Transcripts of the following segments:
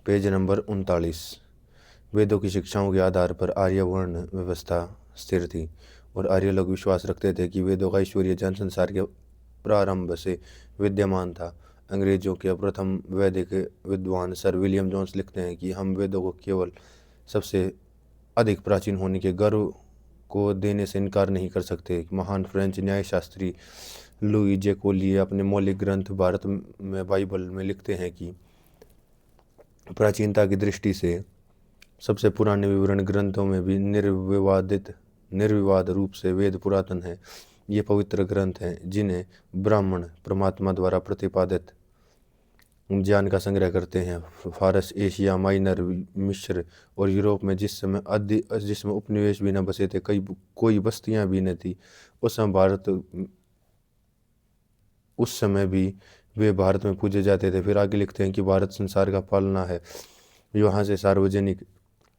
Page number 39। वेदों की शिक्षाओं के आधार पर आर्य वर्ण व्यवस्था स्थिर थी और आर्य लोग विश्वास रखते थे कि वेदों का ईश्वरीय ज्ञान संसार के प्रारंभ से विद्यमान था। अंग्रेजों के प्रथम वैदिक विद्वान सर विलियम जोन्स लिखते हैं कि हम वेदों को केवल सबसे अधिक प्राचीन होने के गर्व को देने से इनकार नहीं कर सकते। महान फ्रेंच न्यायशास्त्री लुई जेकोलिए अपने मौलिक ग्रंथ भारत में बाइबल में लिखते हैं कि प्राचीनता की दृष्टि से सबसे पुराने विवरण ग्रंथों में भी निर्विवाद रूप से वेद पुरातन है। ये पवित्र ग्रंथ हैं जिन्हें ब्राह्मण परमात्मा द्वारा प्रतिपादित ज्ञान का संग्रह करते हैं। फारस, एशिया माइनर, मिस्र और यूरोप में जिसमें उपनिवेश भी न बसे थे, कोई बस्तियां भी न थी, उस समय भी वे भारत में पूजे जाते थे। फिर आगे लिखते हैं कि भारत संसार का पालना है, यहाँ से सार्वजनिक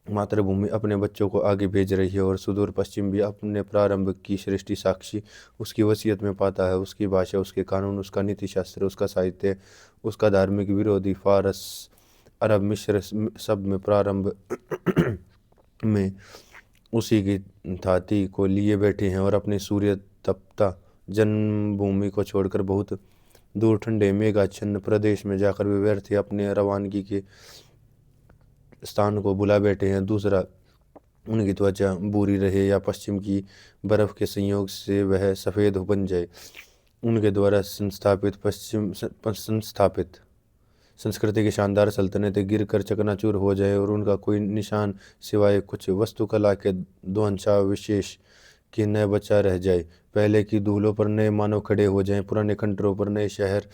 मातृभूमि अपने बच्चों को आगे भेज रही है और सुदूर पश्चिम भी अपने प्रारंभ की सृष्टि साक्षी उसकी वसीयत में पाता है। उसकी भाषा, उसके कानून, उसका नीति शास्त्र, उसका साहित्य, उसका धार्मिक विरोधी फारस, अरब, मिस्र सब में प्रारंभ में उसी की थाती को लिए बैठे हैं और अपनी सूर्य तपता जन्मभूमि को छोड़कर बहुत दूर ठंडे मेघाच्छन्न प्रदेश में जाकर वे व्यर्थ अपने रवानगी के स्थान को बुला बैठे हैं। दूसरा, उनकी त्वचा बुरी रहे या पश्चिम की बर्फ के संयोग से वह सफ़ेद बन जाए, उनके द्वारा संस्थापित संस्कृति की शानदार सल्तनतें गिर कर चकनाचूर हो जाए और उनका कोई निशान सिवाय कुछ वास्तुकला के ध्वंसावशेष के न बचा रह जाए। पहले की धूलों पर नए मानव खड़े हो जाएं, पुराने खंडरों पर नए शहर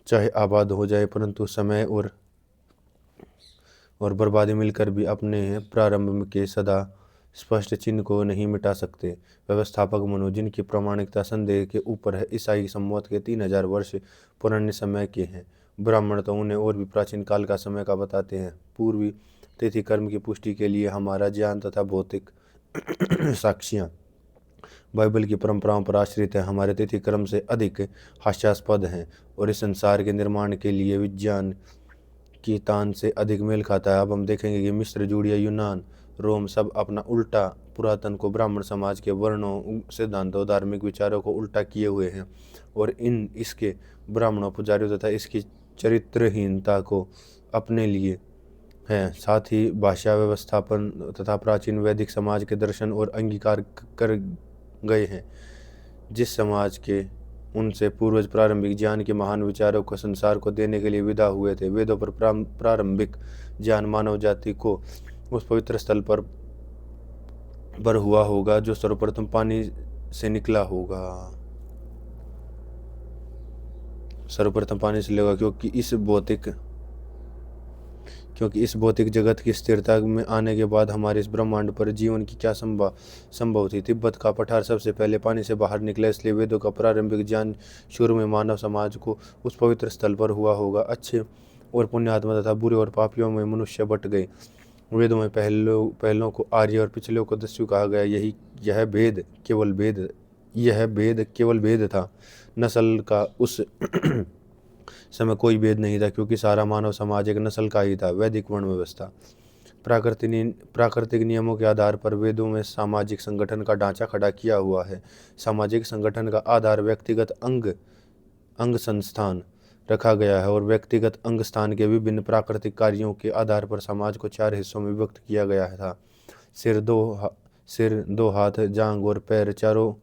चाहे आबाद हो जाए, परंतु समय और बर्बादी मिलकर भी अपने प्रारंभ के सदा स्पष्ट चिन्ह को नहीं मिटा सकते। व्यवस्थापक मनु, जिनकी प्रामाणिकता संदेह के ऊपर है, ईसाई संवत के 3000 वर्ष पुराने समय के हैं। ब्राह्मण तो उन्हें और भी प्राचीन काल का समय का बताते हैं। पूर्वी तिथि कर्म की पुष्टि के लिए हमारा ज्ञान तथा भौतिक साक्ष्यां बाइबल की परंपराओं पर आश्रित है, हमारे तिथि कर्म से अधिक हास्यास्पद हैं और इस संसार के निर्माण के लिए विज्ञान की तान से अधिक मेल खाता है। अब हम देखेंगे कि मिस्र, जूडिया, यूनान, रोम सब अपना उल्टा पुरातन को ब्राह्मण समाज के वर्णों, सिद्धांतों, धार्मिक विचारों को उल्टा किए हुए हैं और इसके ब्राह्मणों, पुजारियों तथा इसकी चरित्रहीनता को अपने लिए हैं। साथ ही भाषा व्यवस्थापन तथा प्राचीन वैदिक समाज के दर्शन और अंगीकार कर गए हैं। जिस समाज के उनसे पूर्वज प्रारंभिक ज्ञान के महान विचारों को संसार को देने के लिए विदा हुए थे। वेदों पर प्रारंभिक ज्ञान मानव जाति को उस पवित्र स्थल पर हुआ होगा जो सर्वप्रथम पानी से निकला होगा, क्योंकि इस भौतिक जगत की स्थिरता में आने के बाद हमारे इस ब्रह्मांड पर जीवन की क्या संभव थी। तिब्बत का पठार सबसे पहले पानी से बाहर निकला, इसलिए वेदों का प्रारंभिक ज्ञान शुरू में मानव समाज को उस पवित्र स्थल पर हुआ होगा। अच्छे और पुण्यात्मा तथा बुरे और पापियों में मनुष्य बट गए। वेदों में पहलों को आर्य और पिछले को दस्यु कहा गया। यह भेद केवल भेद था। नस्ल का उस समय कोई भेद नहीं था, क्योंकि सारा मानव समाज एक नस्ल का ही था। वैदिक वर्ण व्यवस्था प्राकृतिक नियमों के आधार पर वेदों में सामाजिक संगठन का ढांचा खड़ा किया हुआ है। सामाजिक संगठन का आधार व्यक्तिगत अंग संस्थान रखा गया है और व्यक्तिगत अंग स्थान के विभिन्न प्राकृतिक कार्यों के आधार पर समाज को 4 हिस्सों में विभक्त किया गया था। सिर, 2 हाथ, जांघ और पैर चारों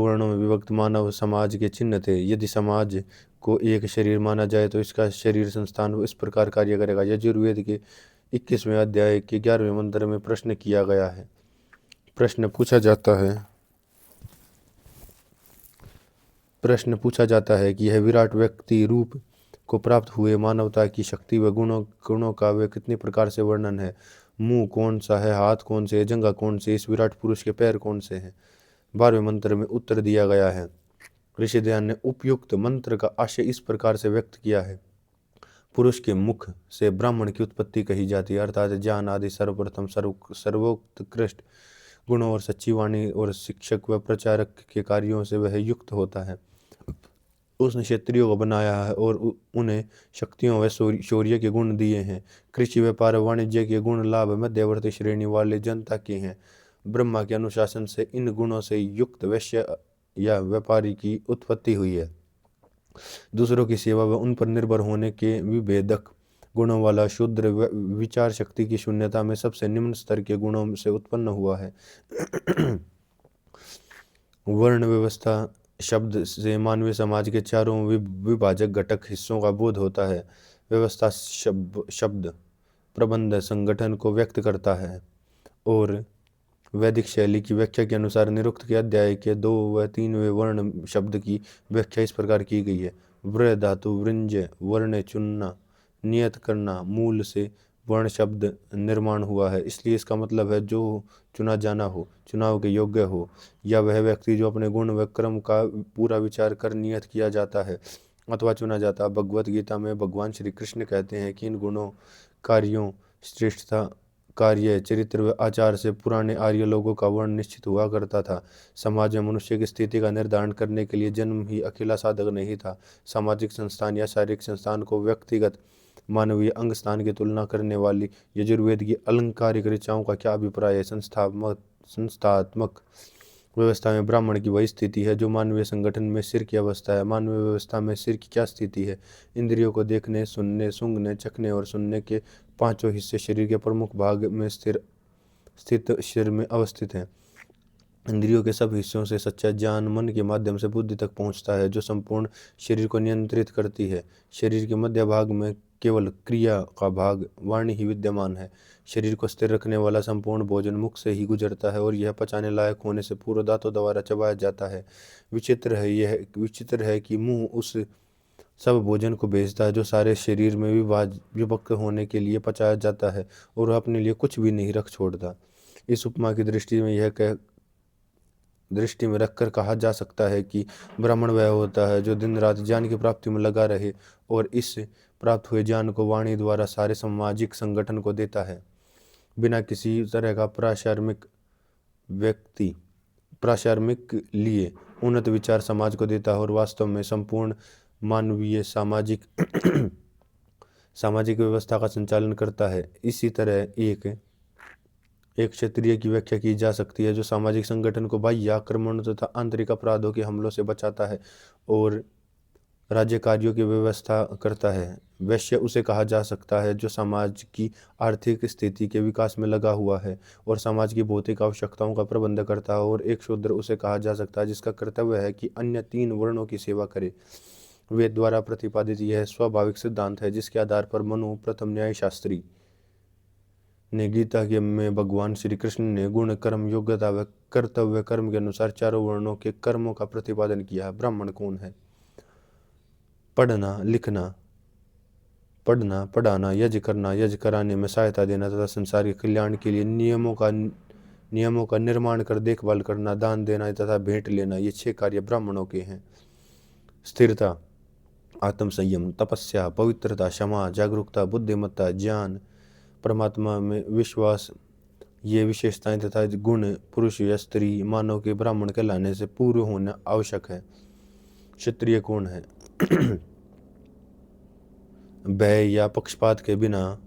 वर्णों में विभक्त मानव समाज के चिन्ह थे। यदि समाज को एक शरीर माना जाए तो इसका शरीर संस्थान इस प्रकार कार्य करेगा। यजुर्वेद के 21वें अध्याय के 11वें मंत्र में प्रश्न पूछा जाता है कि यह विराट व्यक्ति रूप को प्राप्त हुए मानवता की शक्ति व गुणों का वे कितनी प्रकार से वर्णन है। मुंह कौन सा है, हाथ कौन से है, जंघा कौन से, इस विराट पुरुष के पैर कौन से हैं। 12वें मंत्र में उत्तर दिया गया है। ऋषिध्यान ने उपयुक्त मंत्र का आशय इस प्रकार से व्यक्त किया है। पुरुष के मुख से ब्राह्मण की उत्पत्ति कही जाती है, अर्थात ज्ञान आदि सर्वप्रथम सर्वोत्कृष्ट गुणों और सच्ची वाणी और शिक्षक व प्रचारक के कार्यों से वह युक्त होता है उसने क्षत्रियों को बनाया है और उन्हें शक्तियों व शौर्य के गुण दिए हैं। कृषि, व्यापार, वाणिज्य के गुण लाभ मध्यवर्ती श्रेणी वाले जनता के हैं। ब्रह्मा के अनुशासन से इन गुणों से युक्त वैश्य या व्यापारी की उत्पत्ति हुई है। दूसरों की सेवा व उन पर निर्भर होने के विभेदक गुणों वाला शूद्र विचार शक्ति की शून्यता में सबसे निम्न स्तर के गुणों से उत्पन्न हुआ है। वर्ण व्यवस्था शब्द से मानवीय समाज के चारों विभाजक घटक हिस्सों का बोध होता है। व्यवस्था शब्द प्रबंध संगठन को व्यक्त करता है और वैदिक शैली की व्याख्या के अनुसार निरुक्त के अध्याय के 2 व 3वें वर्ण शब्द की व्याख्या इस प्रकार की गई है। वृ धातु वृंज वर्ण चुनना, नियत करना मूल से वर्ण शब्द निर्माण हुआ है। इसलिए इसका मतलब है जो चुना जाना हो, चुनाव के योग्य हो, या वह व्यक्ति जो अपने गुण व कर्म का पूरा विचार कर नियत किया जाता है अथवा चुना जाता। भगवत गीता में भगवान श्री कृष्ण कहते हैं कि इन गुणों, कार्यों, श्रेष्ठता, कार्य, चरित्र व आचार से पुराने आर्य लोगों का वर्ण निश्चित हुआ करता था। समाज में मनुष्य की स्थिति का निर्धारण करने के लिए जन्म ही अकेला साधक नहीं था। सामाजिक संस्थान या शारीरिक संस्थान को व्यक्तिगत मानवीय अंग स्थान की तुलना करने वाली यजुर्वेद की अलंकारिक ऋचाओं का क्या अभिप्राय है? संस्थात्मक व्यवस्था में ब्राह्मण की वही स्थिति है जो मानवीय संगठन में सिर की अवस्था है। मानवीय व्यवस्था में सिर की क्या स्थिति है? इंद्रियों को देखने, सुनने, सूंघने, चखने और सुनने के पांचों हिस्से शरीर के प्रमुख भाग में स्थित सिर में अवस्थित हैं। इंद्रियों के सब हिस्सों से सच्चा ज्ञान मन के माध्यम से बुद्धि तक पहुंचता है जो संपूर्ण शरीर को नियंत्रित करती है। शरीर के मध्य भाग में केवल क्रिया का भाग वाणी ही विद्यमान है। शरीर को स्थिर रखने वाला संपूर्ण भोजन मुख से ही गुजरता है और यह पचाने लायक होने से पूर्व दांतों द्वारा चबाया जाता है। विचित्र है कि मुंह उस सब भोजन को भेजता है जो सारे शरीर में विभक्त होने के लिए पचाया जाता है और अपने लिए कुछ भी नहीं रख छोड़ता। इस उपमा की दृष्टि में रखकर कहा जा सकता है कि ब्राह्मण वह होता है जो दिन रात ज्ञान की प्राप्ति में लगा रहे और इस प्राप्त हुए ज्ञान को वाणी द्वारा सारे सामाजिक संगठन को देता है। बिना किसी तरह का प्राशार्मिक लिए उन्नत विचार समाज को देता है और वास्तव में संपूर्ण मानवीय सामाजिक व्यवस्था का संचालन करता है। इसी तरह एक क्षत्रिय की व्याख्या की जा सकती है जो सामाजिक संगठन को बाह्य आक्रमणों तथा आंतरिक अपराधों के हमलों से बचाता है और राज्य कार्यों की व्यवस्था करता है। वैश्य उसे कहा जा सकता है जो समाज की आर्थिक स्थिति के विकास में लगा हुआ है और समाज की भौतिक आवश्यकताओं का प्रबंध करता है। और एक शूद्र उसे कहा जा सकता है जिसका कर्तव्य है कि अन्य 3 वर्णों की सेवा करे। वेद द्वारा प्रतिपादित यह स्वाभाविक सिद्धांत है जिसके आधार पर मनु प्रथम न्याय शास्त्री ने गीता के में भगवान श्री कृष्ण ने गुण, कर्म, योग्यता व कर्तव्य कर्म के अनुसार चारों वर्णों के कर्मों का प्रतिपादन किया है। ब्राह्मण कौन है? पढ़ना, पढ़ाना, यज्ञ करना, यज्ञ कराने में सहायता देना तथा संसार के कल्याण के लिए नियमों का निर्माण कर देखभाल करना, दान देना तथा भेंट लेना, ये 6 कार्य ब्राह्मणों के हैं। स्थिरता, आत्मसंयम, तपस्या, पवित्रता, क्षमा, जागरूकता, बुद्धिमत्ता, ज्ञान, परमात्मा में विश्वास, ये विशेषताएं तथा गुण पुरुष या स्त्री मानव के ब्राह्मण कहलाने से पूर्व होना आवश्यक है। क्षत्रिय कौन है? भय या पक्षपात के बिना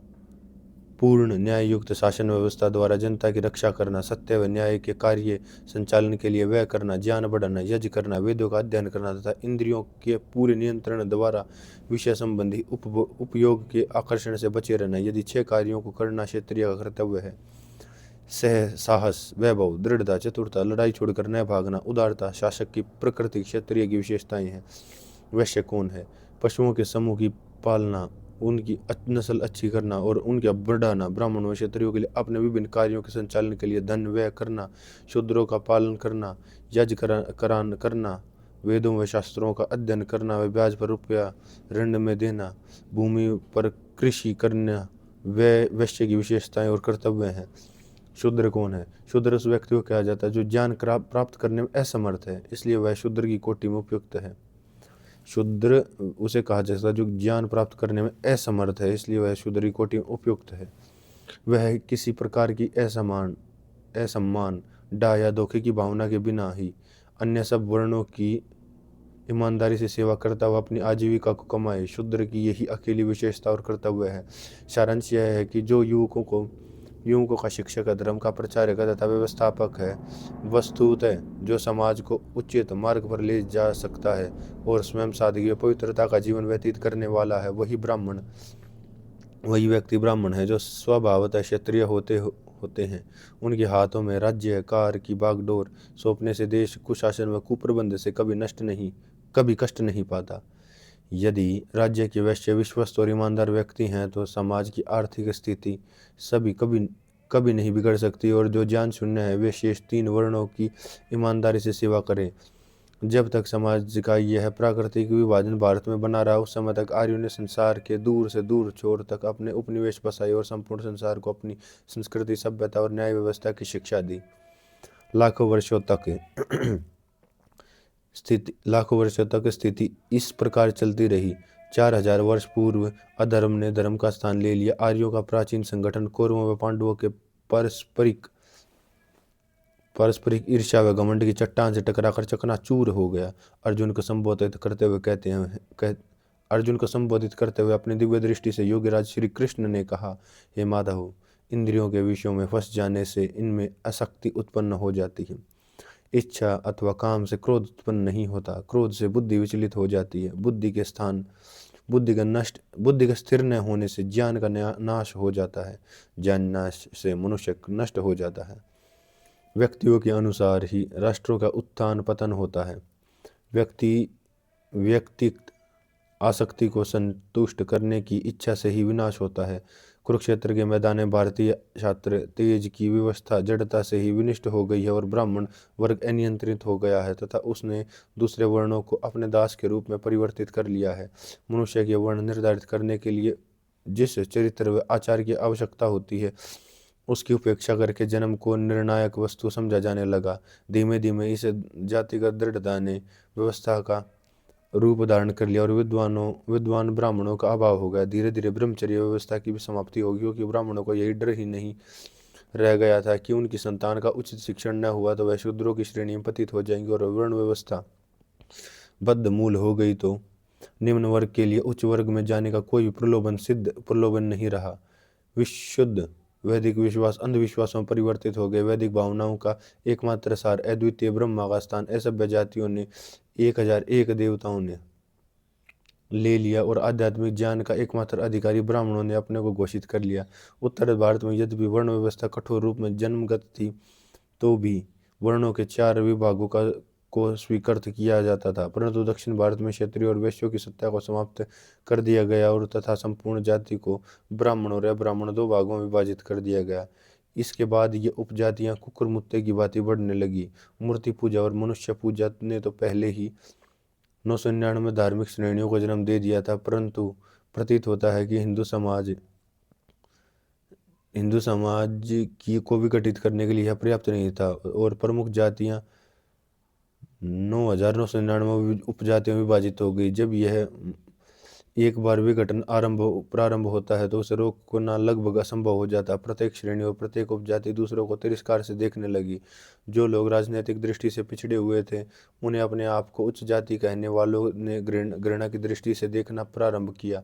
पूर्ण न्याय युक्त शासन व्यवस्था द्वारा जनता की रक्षा करना, सत्य व न्याय के कार्य संचालन के लिए व्यय करना, ज्ञान बढ़ाना, यज्ञ करना, वेदों का अध्ययन करना तथा इंद्रियों के पूरे नियंत्रण द्वारा विषय संबंधी उपयोग के आकर्षण से बचे रहना, यदि 6 कार्यों को करना क्षत्रिय का कर्तव्य है। साहस, वैभव, दृढ़ता, चतुरता, लड़ाई छोड़कर न भागना, उदारता शासक की प्रकृति क्षत्रिय की विशेषताएं हैं। वैश्य कौन है? पशुओं के समूह की पालना, उनकी नस्ल अच्छी करना और उनका बढ़ाना। ब्राह्मणों व क्षत्रियों के लिए अपने विभिन्न कार्यों के संचालन के लिए धन व्यय करना, शूद्रों का पालन करना, यज्ञ करना, वेदों व शास्त्रों का अध्ययन करना व ब्याज पर रुपया ऋण में देना, भूमि पर कृषि करना, वे वैश्य की विशेषताएं और कर्तव्य हैं। शूद्र कौन है? शूद्र उस व्यक्ति को कहा जाता है जो ज्ञान प्राप्त करने में असमर्थ है, इसलिए वह शूद्र की कोटि में उपयुक्त है। शूद्र उसे कहा जाता है जो ज्ञान प्राप्त करने में असमर्थ है, इसलिए वह शूद्र की कोटि में उपयुक्त है। वह किसी प्रकार की असम्मान, डा या धोखे की भावना के बिना ही अन्य सब वर्णों की ईमानदारी से सेवा करता हुआ अपनी आजीविका को कमाए। शूद्र की यही अकेली विशेषता और कर्तव्य है। सारांश यह है कि जो युवकों का शिक्षक है, धर्म का प्रचारक है तथा व्यवस्थापक है, वस्तुतः जो समाज को उचित मार्ग पर ले जा सकता है और स्वयं सादगी व पवित्रता का जीवन व्यतीत करने वाला है, वही व्यक्ति ब्राह्मण है। जो स्वभावतः क्षत्रिय होते हैं, उनके हाथों में राज्य कार की बागडोर सौंपने से देश कुशासन व कुप्रबंध से कभी कष्ट नहीं पाता। यदि राज्य के वैश्य विश्वस्त और ईमानदार व्यक्ति हैं तो समाज की आर्थिक स्थिति सभी कभी कभी नहीं बिगड़ सकती। और जो ज्ञान शून्य है वे शेष 3 वर्णों की ईमानदारी से सेवा करें। जब तक समाज का यह प्राकृतिक विभाजन भारत में बना रहा, उस समय तक आर्यों ने संसार के दूर से दूर छोर तक अपने उपनिवेश बसाए और संपूर्ण संसार को अपनी संस्कृति, सभ्यता और न्याय व्यवस्था की शिक्षा दी। लाखों वर्षों तक स्थिति इस प्रकार चलती रही। 4000 वर्ष पूर्व अधर्म ने धर्म का स्थान ले लिया। आर्यों का प्राचीन संगठन कौरवों व पांडवों के पारस्परिक ईर्ष्या व घमंड की चट्टान से टकराकर चकनाचूर हो गया। अर्जुन को संबोधित करते हुए अपनी दिव्य दृष्टि से योगीराज श्री कृष्ण ने कहा, हे माधव, इंद्रियों के विषयों में फंस जाने से इनमें आसक्ति उत्पन्न हो जाती है। इच्छा अथवा काम से क्रोध उत्पन्न नहीं होता। क्रोध से बुद्धि विचलित हो जाती है। बुद्धि का स्थिर न होने से ज्ञान का नाश हो जाता है। ज्ञान नाश से मनुष्य नष्ट हो जाता है। व्यक्तियों के अनुसार ही राष्ट्रों का उत्थान पतन होता है। व्यक्तिगत आसक्ति को संतुष्ट करने की इच्छा से ही विनाश होता है। कुरुक्षेत्र के मैदान में भारतीय छात्र तेज की व्यवस्था जड़ता से ही विनष्ट हो गई है और ब्राह्मण वर्ग अनियंत्रित हो गया है तथा उसने दूसरे वर्णों को अपने दास के रूप में परिवर्तित कर लिया है। मनुष्य के वर्ण निर्धारित करने के लिए जिस चरित्र व आचार की आवश्यकता होती है, उसकी उपेक्षा करके जन्म को निर्णायक वस्तु समझा जाने लगा। धीमे धीमे इस जातिगत दृढ़ता ने व्यवस्था का रूप धारण कर लिया और विद्वान ब्राह्मणों का अभाव हो गया। धीरे धीरे ब्रह्मचर्य व्यवस्था की भी समाप्ति होगी, क्योंकि ब्राह्मणों को यही डर ही नहीं रह गया था कि उनकी संतान का उचित शिक्षण न हुआ तो वह शूद्रों की श्रेणी में पतित हो जाएंगे और वर्ण व्यवस्था बद्धमूल हो गई तो निम्न वर्ग के लिए उच्च वर्ग में जाने का कोई प्रलोभन नहीं रहा। विशुद्ध वैदिक विश्वास अंधविश्वासों में परिवर्तित हो गए। वैदिक भावनाओं का एकमात्र सार अद्वितीय ब्रह्मा का स्थान असभ्य जातियों ने 1001 देवताओं ने ले लिया और आध्यात्मिक ज्ञान का एकमात्र अधिकारी ब्राह्मणों ने अपने को घोषित कर लिया। उत्तर भारत में यद्यपि वर्ण व्यवस्था कठोर रूप में जन्मगत थी, तो भी वर्णों के 4 विभागों को स्वीकृत किया जाता था, परंतु दक्षिण भारत में क्षत्रिय और वैश्यों की सत्ता को समाप्त कर दिया गया और तथा संपूर्ण जाति को ब्राह्मण और अब्राह्मण 2 भागों में विभाजित कर दिया गया। इसके बाद ये उपजातियां कुकुरमुत्ते की भांति बढ़ने लगी। मूर्ति पूजा और मनुष्य पूजा ने तो पहले ही 999 धार्मिक श्रेणियों को जन्म दे दिया था, परंतु प्रतीत होता है कि हिंदू समाज को विघटित करने के लिए यह पर्याप्त नहीं था और प्रमुख जातियां 9999 उपजातियों में विभाजित हो गई। जब यह एक बार विघटन प्रारंभ होता है तो उसे रोकना लगभग असंभव हो जाता। प्रत्येक श्रेणी और प्रत्येक उपजाति दूसरों को तिरस्कार से देखने लगी। जो लोग राजनीतिक दृष्टि से पिछड़े हुए थे, उन्हें अपने आप को उच्च जाति कहने वालों ने घृणा की दृष्टि से देखना प्रारंभ किया।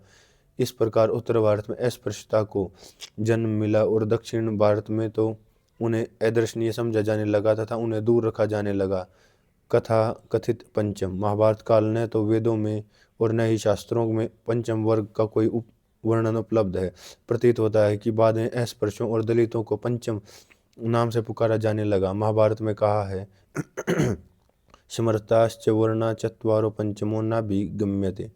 इस प्रकार उत्तर भारत में अस्पृश्यता को जन्म मिला और दक्षिण भारत में तो उन्हें अदर्शनीय समझा जाने लगा तथा उन्हें दूर रखा जाने लगा। कथा कथित पंचम, महाभारत काल न तो वेदों में और न ही शास्त्रों में पंचम वर्ग का कोई वर्णन उपलब्ध है। प्रतीत होता है कि बाद में अस्पृश्यों और दलितों को पंचम नाम से पुकारा जाने लगा। महाभारत में कहा है समर्ताश्च वर्णा चत्वारो पंचमो नाभिगम्यते।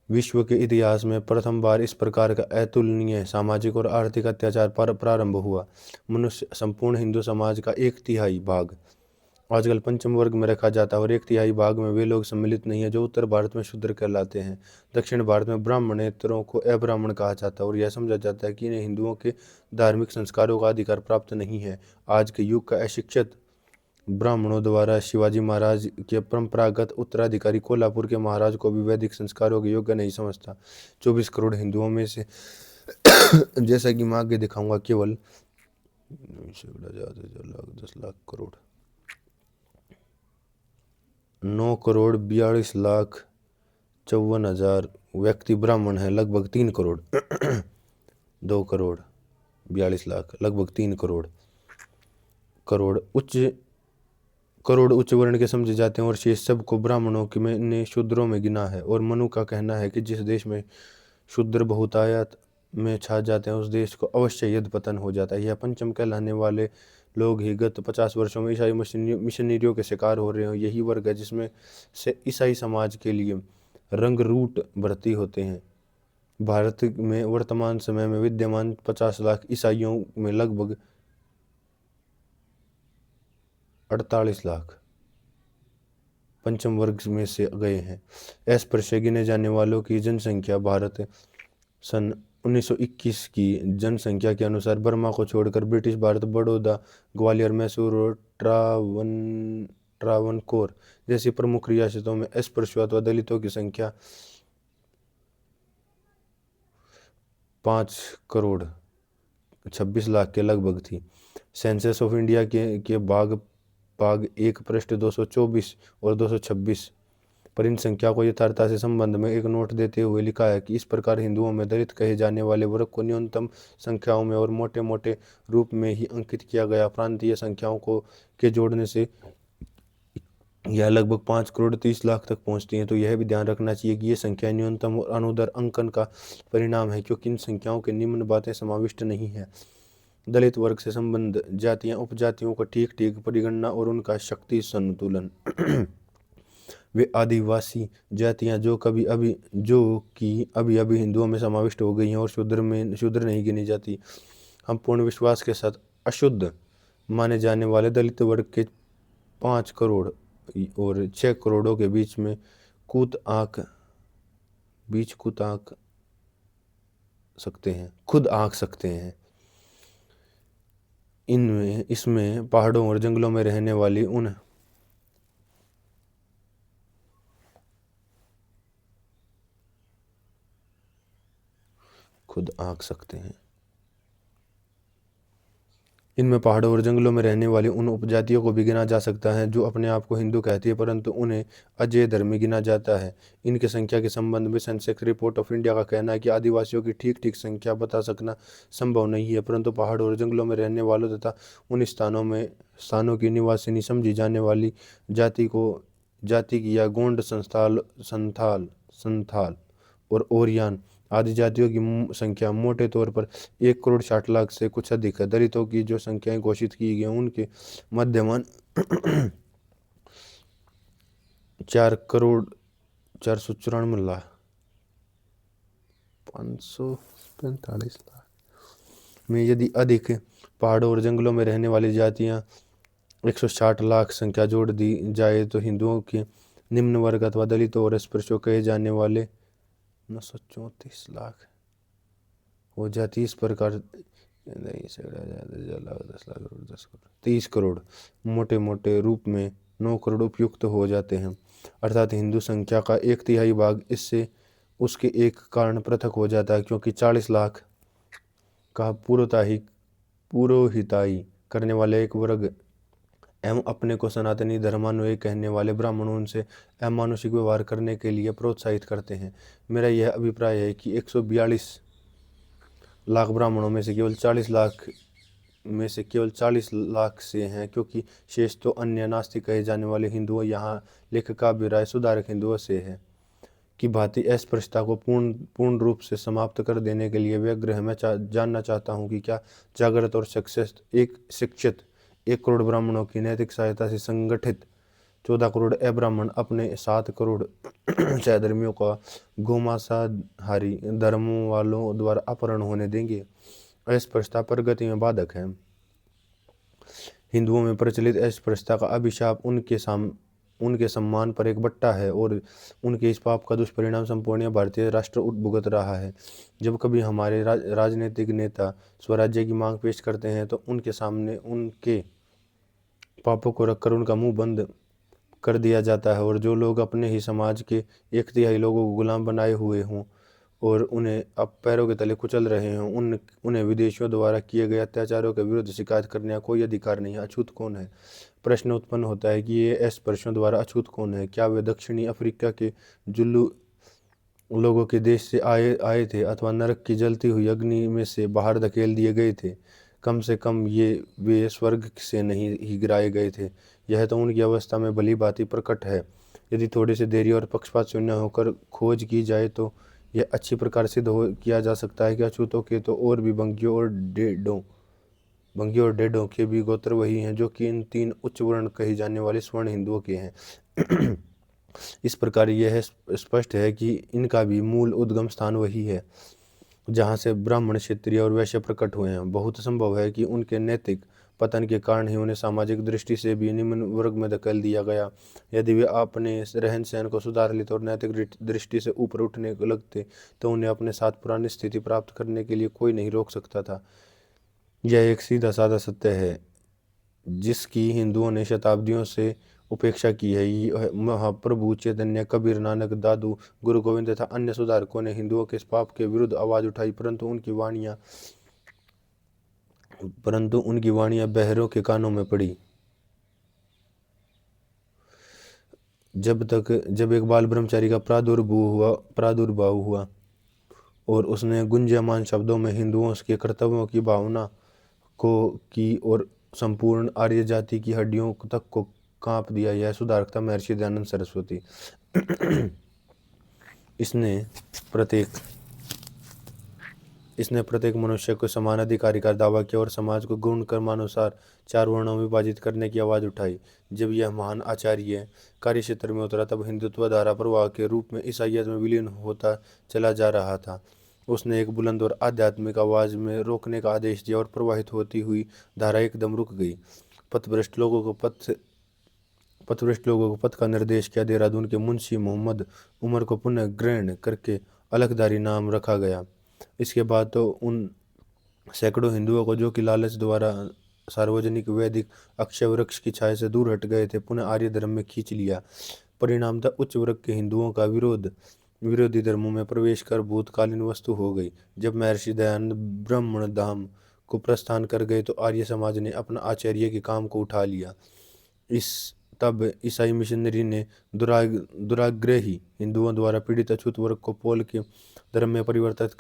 विश्व के इतिहास में प्रथम बार इस प्रकार का अतुलनीय सामाजिक और आर्थिक अत्याचार प्रारंभ हुआ। मनुष्य संपूर्ण हिंदू समाज का 1/3 भाग आजकल पंचम वर्ग में रखा जाता है और 1/3 भाग में वे लोग सम्मिलित नहीं है जो उत्तर भारत में शूद्र कहलाते हैं। दक्षिण भारत में ब्राह्मणेतरों को अब्राह्मण कहा जाता है और यह समझा जाता है कि इन्हें हिंदुओं के धार्मिक संस्कारों का अधिकार प्राप्त नहीं है। आज के युग का अशिक्षित ब्राह्मणों द्वारा शिवाजी महाराज के परंपरागत उत्तराधिकारी कोल्हापुर के महाराज को भी वैदिक संस्कारों के योग्य नहीं समझता। 24 करोड़ हिंदुओं में से जैसा कि मैं आगे दिखाऊंगा केवल 10 लाख करोड़ 9,42,54,000 व्यक्ति ब्राह्मण हैं, लगभग 3 करोड़। 2,42,42,00,000 लगभग 3 करोड़। करोड़ उच्च वर्ण के समझे जाते हैं और शेष सबको ब्राह्मणों के ने शूद्रों में गिना है। और मनु का कहना है कि जिस देश में शूद्र बहुतायत में छा जाते हैं उस देश को अवश्य यद पतन हो जाता है। यह पंचम कहलाने वाले लोग ही गत 50 वर्षों में ईसाई मिशनरियों के शिकार हो रहे हैं। यही वर्ग है जिसमें से ईसाई समाज के लिए रंग रूट भर्ती होते हैं। भारत में वर्तमान समय में विद्यमान 50 लाख ईसाइयों में लगभग 48 लाख पंचम वर्ग में से गए हैं। अस्पृश्य गिने जाने वालों की जनसंख्या भारत सन 1921 की जनसंख्या के अनुसार बर्मा को छोड़कर ब्रिटिश भारत, बड़ौदा, ग्वालियर, मैसूर और ट्रावनकोर जैसी प्रमुख रियासतों में अस्पृश्यों अथवा दलितों की संख्या 5,26,00,000 के लगभग थी। सेंसस ऑफ इंडिया के भाग 1 पृष्ठ 224 और 226 पर इन संख्या को यथार्थता से संबंध में एक नोट देते हुए लिखा है कि इस प्रकार हिंदुओं में दलित कहे जाने वाले वर्ग को न्यूनतम संख्याओं में और मोटे मोटे रूप में ही अंकित किया गया। प्रांतीय संख्याओं को के जोड़ने से यह लगभग 5,30,00,000 तक पहुंचती हैं। तो यह भी ध्यान रखना चाहिए कि ये संख्या न्यूनतम और अनुदर अंकन का परिणाम है, क्योंकि इन संख्याओं के निम्न बातें समाविष्ट नहीं है। दलित वर्ग से संबंध जातियां उपजातियों का ठीक ठीक परिगणना और उनका शक्ति संतुलन। वे आदिवासी जातियां जो कि अभी अभी हिंदुओं में समाविष्ट हो गई हैं और शुद्र नहीं गिनी जाती। हम पूर्ण विश्वास के साथ अशुद्ध माने जाने वाले दलित वर्ग के 5 करोड़ और 6 करोड़ों के बीच में खुद आंक सकते हैं। इसमें पहाड़ों और जंगलों में रहने वाली इनमें पहाड़ों और जंगलों में रहने वाली उन उपजातियों को भी गिना जा सकता है जो अपने आप को हिंदू कहती है, परंतु उन्हें अजय धर्मी गिना जाता है। इनकी संख्या के संबंध में सेंसस रिपोर्ट ऑफ इंडिया का कहना है कि आदिवासियों की ठीक ठीक संख्या बता सकना संभव नहीं है, परंतु पहाड़ों और जंगलों में रहने वालों तथा उन स्थानों की निवासिनी समझी जाने वाली जाति की या गोंड, संथाल और ओरियान आदि जातियों की संख्या मोटे तौर पर 1,60,00,000 से कुछ अधिक है। दलितों की जो संख्याएं घोषित की गई उनके मध्यमान 4,494,545,00,000 में यदि अधिक पहाड़ों और जंगलों में रहने वाली जातियां 160,00,000 संख्या जोड़ दी जाए तो हिंदुओं के निम्न वर्ग अथवा दलितों और अस्पृश्यों कहे जाने वाले 934,00,000 हो जाती। इस प्रकार 30 करोड़ मोटे मोटे रूप में 9 करोड़ उपयुक्त हो जाते हैं, अर्थात हिंदू संख्या का 1/3 भाग इससे उसके एक कारण पृथक हो जाता है, क्योंकि 40,00,000 का पुरोहिताई करने वाले एक वर्ग एवं अपने को सनातनी धर्मानुयायी कहने वाले ब्राह्मणों उनसे अमानुषिक व्यवहार करने के लिए प्रोत्साहित करते हैं। मेरा यह अभिप्राय है कि 142,00,000 ब्राह्मणों में से केवल 40,00,000 से हैं, क्योंकि शेष तो अन्य नास्तिक कहे जाने वाले हिंदुओं, यहाँ लेखक का अभिप्राय सुधारक हिंदुओं से है कि भांति अस्पृश्यता को पूर्ण रूप से समाप्त कर देने के लिए व्यग्र है। मैं जानना चाहता हूँ कि क्या जागृत और शिक्षित 1 करोड़ ब्राह्मणों की नैतिक सहायता से संगठित 14 करोड़ अब्राह्मण अपने 7 करोड़ सहधर्मियों का गोमांसाहारी धर्मों वालों द्वारा अपहरण होने देंगे? अस्पृश्यता प्रगति में बाधक है। हिंदुओं में प्रचलित अस्पृश्यता का अभिशाप उनके सम्मान पर एक बट्टा है और उनके इस पाप का दुष्परिणाम संपूर्ण भारतीय राष्ट्र भुगत रहा है। जब कभी हमारे राजनीतिक नेता स्वराज्य की मांग पेश करते हैं तो उनके सामने उनके पापों को रखकर उनका मुंह बंद कर दिया जाता है, और जो लोग अपने ही समाज के 1/3 लोगों को गुलाम बनाए हुए हों और उन्हें अब पैरों के तले कुचल रहे हैं। उन्हें विदेशियों द्वारा किए गए अत्याचारों के विरुद्ध शिकायत करने का कोई अधिकार नहीं है। अछूत कौन है? प्रश्न उत्पन्न होता है कि ये स्पर्शों द्वारा अछूत कौन है? क्या वे दक्षिणी अफ्रीका के जुल्लू लोगों के देश से आए आए थे, अथवा नरक की जलती हुई अग्नि में से बाहर धकेल दिए गए थे? कम से कम ये वे स्वर्ग से नहीं ही गिराए गए थे। यह तो उनकी अवस्था में भली भांति प्रकट है। यदि थोड़ी सी देरी और पक्षपात शून्य होकर खोज की जाए तो यह अच्छी प्रकार सिद्ध हो किया जा सकता है कि अछूतों के तो और भी भंगियों और डेडों के भी गोत्र वही हैं जो कि इन तीन उच्च वर्ण कही जाने वाले स्वर्ण हिंदुओं के हैं। इस प्रकार यह स्पष्ट है कि इनका भी मूल उद्गम स्थान वही है जहाँ से ब्राह्मण, क्षत्रिय और वैश्य प्रकट हुए हैं। बहुत संभव है कि उनके नैतिक पतन के कारण ही उन्हें सामाजिक दृष्टि से भी निम्न वर्ग में धकेल दिया गया। यदि वे अपने रहन सहन को सुधार लेते और नैतिक दृष्टि से ऊपर उठने को लगते तो उन्हें अपने साथ पुरानी स्थिति प्राप्त करने के लिए कोई नहीं रोक सकता था। यह एक सीधा साधा सत्य है जिसकी हिंदुओं ने शताब्दियों से उपेक्षा की है। महाप्रभु चैतन्य, कबीर, नानक, दादू, गुरु गोविंद तथा अन्य सुधारकों ने हिंदुओं के इस पाप के विरुद्ध आवाज उठाई, परंतु उनकी वाणियां बहरों के कानों में पड़ी। जब एक बाल ब्रह्मचारी का प्रादुर्भाव हुआ और उसने गुंजयमान शब्दों में हिंदुओं के कर्तव्यों की भावना को की और संपूर्ण आर्य जाति की हड्डियों तक को कांप दिया। यह सुधारक था महर्षि दयानंद सरस्वती। इसने प्रत्येक मनुष्य को समान अधिकार का दावा किया और समाज को गुण कर्मानुसार 4 वर्णों में विभाजित करने की आवाज उठाई। जब यह महान आचार्य कार्यक्षेत्र में उतरा तब हिंदुत्व धारा प्रवाह के रूप में ईसाइयत में विलीन होता चला जा रहा था। उसने एक बुलंद और आध्यात्मिक आवाज में रोकने का आदेश दिया और प्रवाहित होती हुई धारा एकदम रुक गई। पथभ्रष्ट लोगों को पथ का निर्देश किया। देहरादून के मुंशी मोहम्मद उमर को पुनः ग्रहण करके अलखदारी नाम रखा गया। इसके बाद तो उन सैकड़ों हिंदुओं को जो कि लालच द्वारा सार्वजनिक वैदिक अक्षय वृक्ष की छाया से दूर हट गए थे, पुनः आर्य धर्म में खींच लिया। परिणामतः उच्च वर्ग के हिंदुओं का विरोधी धर्मों में प्रवेश कर भूतकालीन वस्तु हो गई। जब महर्षि दयानंद ब्राह्मण धाम को प्रस्थान कर गए तो आर्य समाज ने अपना आचार्य के काम को उठा लिया। तब ईसाई मिशनरी ने दुराग्रही हिंदुओं द्वारा पीड़ित अछूत वर्ग को पौल के धर्म में परिवर्तित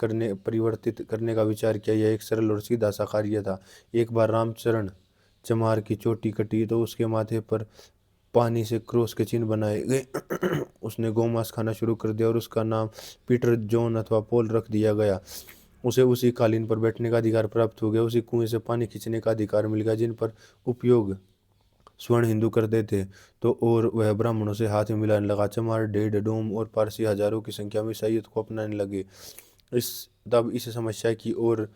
करने का विचार किया। यह एक सरल और सीधा सा कार्य था। एक बार रामचरण चमार की चोटी कटी तो उसके माथे पर पानी से क्रॉस के चिन्ह बनाए गए। उसने गौमांस खाना शुरू कर दिया और उसका नाम पीटर, जॉन अथवा पॉल रख दिया गया। उसे उसी कालीन पर बैठने का अधिकार प्राप्त हो गया। उसी कुएं से पानी खींचने का अधिकार मिल गया जिन पर उपयोग स्वर्ण हिंदू करते थे। तो और वह ब्राह्मणों से हाथ में मिलाने लगा। चमार, ढेड, डोम और पारसी हजारों की संख्या में ईसाइयत को अपनाने लगे। तब इस समस्या की ओर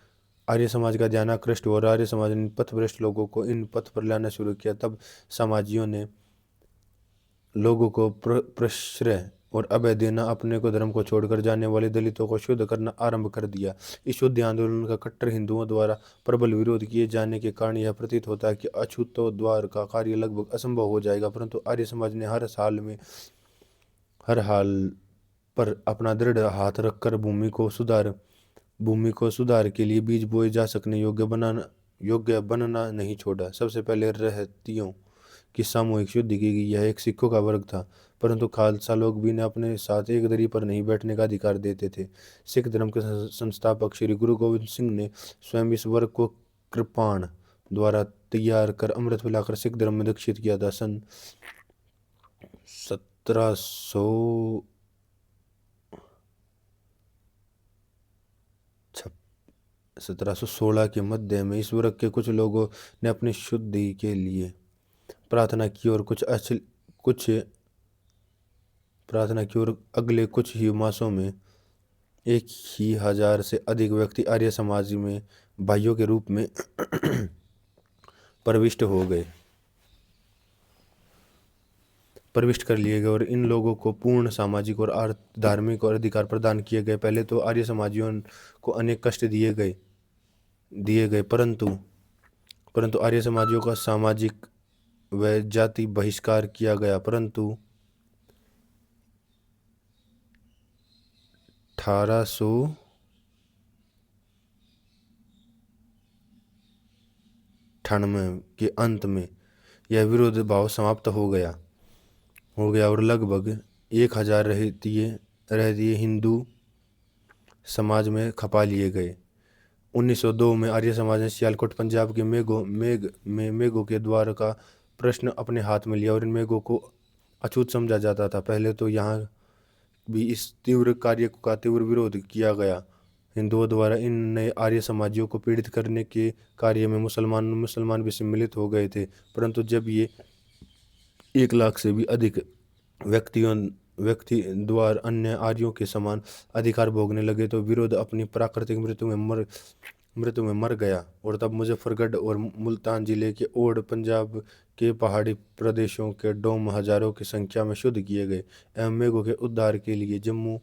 आर्य समाज का ध्यान आकृष्ट हुआ और आर्य समाज ने पथभ्रष्ट लोगों को इन पथ पर लाना शुरू किया। तब समाजियों ने लोगों को प्रश्रय और अभय देना, अपने को धर्म को छोड़कर जाने वाले दलितों को शुद्ध करना आरंभ कर दिया। इस शुद्ध आंदोलन का कट्टर हिंदुओं द्वारा प्रबल विरोध किए जाने के कारण यह प्रतीत होता है कि अछूतोद्धार का कार्य लगभग असंभव हो जाएगा। परंतु आर्य समाज ने हर हाल पर अपना दृढ़ हाथ रखकर भूमि को सुधार के लिए बीज बोए जा सकने योग्य बनना नहीं छोड़ा। सबसे पहले रहतियों की सामूहिक शुद्धि की गई। यह एक सिखों का वर्ग था, परंतु खालसा लोग भी ने अपने साथ एक दरी पर नहीं बैठने का अधिकार देते थे। सिख धर्म के संस्थापक श्री गुरु गोविंद सिंह ने स्वयं इस वर्ग को कृपाण द्वारा तैयार कर अमृत पिलाकर सिख धर्म में दीक्षित किया था। सन 1716 के मध्य में इस वर्ग के कुछ लोगों ने अपनी शुद्धि के लिए प्रार्थना की और अगले कुछ ही मासों में 1000 से अधिक व्यक्ति आर्य समाज में भाइयों के रूप में प्रविष्ट कर लिए गए और इन लोगों को पूर्ण सामाजिक और धार्मिक और अधिकार प्रदान किए गए। पहले तो आर्य समाजियों को अनेक कष्ट दिए गए, परंतु आर्य समाजियों का सामाजिक व जाति बहिष्कार किया गया। परंतु 1898 के अंत में यह विरोध भाव समाप्त हो गया और लगभग 1000 रहतिये हिंदू समाज में खपा लिए गए। 1902 में आर्य समाज ने सियालकोट पंजाब के मेघों के द्वार का प्रश्न अपने हाथ में लिया और इन मेघों को अछूत समझा जाता था। पहले तो यहाँ भी इस तीव्र कार्य का तीव्र विरोध किया गया। हिंदुओं द्वारा इन नए आर्य समाजियों को पीड़ित करने के कार्य में मुसलमान भी सम्मिलित हो गए थे, परंतु जब ये 1 लाख से भी अधिक व्यक्ति द्वारा अन्य आर्यों के समान अधिकार भोगने लगे तो विरोध अपनी प्राकृतिक मृत्यु में मर गया। और तब मुजफ्फरगढ़ और मुल्तान जिले के ओड, पंजाब के पहाड़ी प्रदेशों के डोम हजारों की संख्या में शुद्ध किए गए एवं मेघों के उद्धार के लिए जम्मू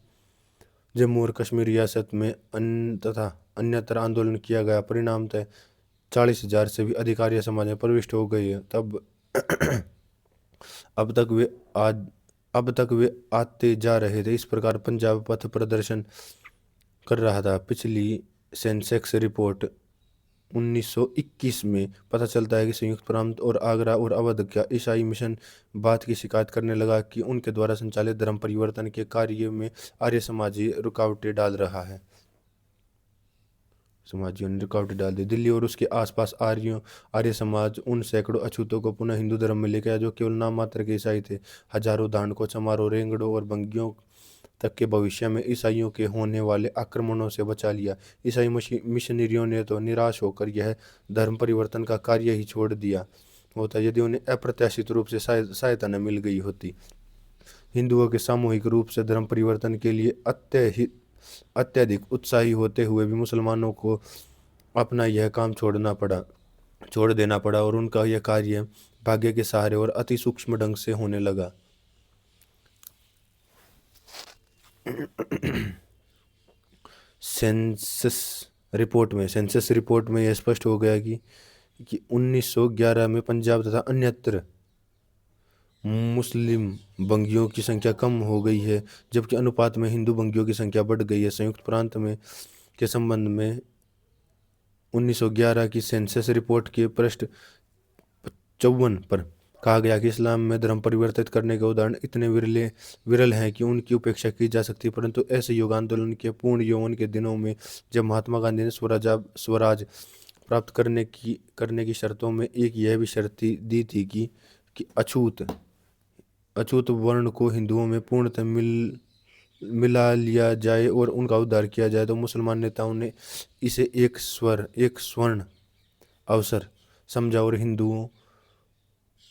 और कश्मीर रियासत में तथा अन्यत्र आंदोलन किया गया। परिणामतः 40,000 से भी अधिक आर्य समाज में प्रविष्ट हो गए। अब तक वे आते जा रहे थे। इस प्रकार पंजाब पथ प्रदर्शन कर रहा था। पिछली सेंसेक्स रिपोर्ट 1921 में पता चलता है कि संयुक्त प्रांत और आगरा और अवध का ईसाई मिशन बात की शिकायत करने लगा कि उनके द्वारा संचालित धर्म परिवर्तन के कार्य में आर्य समाजी रुकावटें डाल रहा है। समाजियों ने रुकावटें डाल दी। दिल्ली और उसके आसपास आर्य समाज उन सैकड़ों अछूतों को पुनः हिंदू धर्म में लेकर आया जो केवल नाम मात्र के ईसाई थे। हजारों दांडकों, चमारों, रेंगड़ों और बंगियों तक के भविष्य में ईसाइयों के होने वाले आक्रमणों से बचा लिया। ईसाई मिशनरियों ने तो निराश होकर यह धर्म परिवर्तन का कार्य ही छोड़ दिया होता यदि उन्हें अप्रत्याशित रूप से सहायता न मिल गई होती। हिंदुओं के सामूहिक रूप से धर्म परिवर्तन के लिए अत्यधिक उत्साही होते हुए भी मुसलमानों को अपना यह काम छोड़ देना पड़ा और उनका यह कार्य भाग्य के सहारे और अति सूक्ष्म ढंग से होने लगा। सेंसस रिपोर्ट में यह स्पष्ट हो गया कि 1911 में पंजाब तथा अन्यत्र मुस्लिम बंगियों की संख्या कम हो गई है, जबकि अनुपात में हिंदू बंगियों की संख्या बढ़ गई है। संयुक्त प्रांत में के संबंध में 1911 की सेंसस रिपोर्ट के पृष्ठ 54 पर कहा गया कि इस्लाम में धर्म परिवर्तित करने के उदाहरण इतने विरल हैं कि उनकी उपेक्षा की जा सकती है, परंतु ऐसे युग आंदोलन के पूर्ण यौवन के दिनों में जब महात्मा गांधी ने स्वराज प्राप्त करने की शर्तों में एक यह भी शर्त दी थी कि अछूत वर्ण को हिंदुओं में पूर्णतः मिला लिया जाए और उनका उद्धार किया जाए, तो मुसलमान नेताओं ने इसे एक स्वर्ण अवसर समझा और हिंदू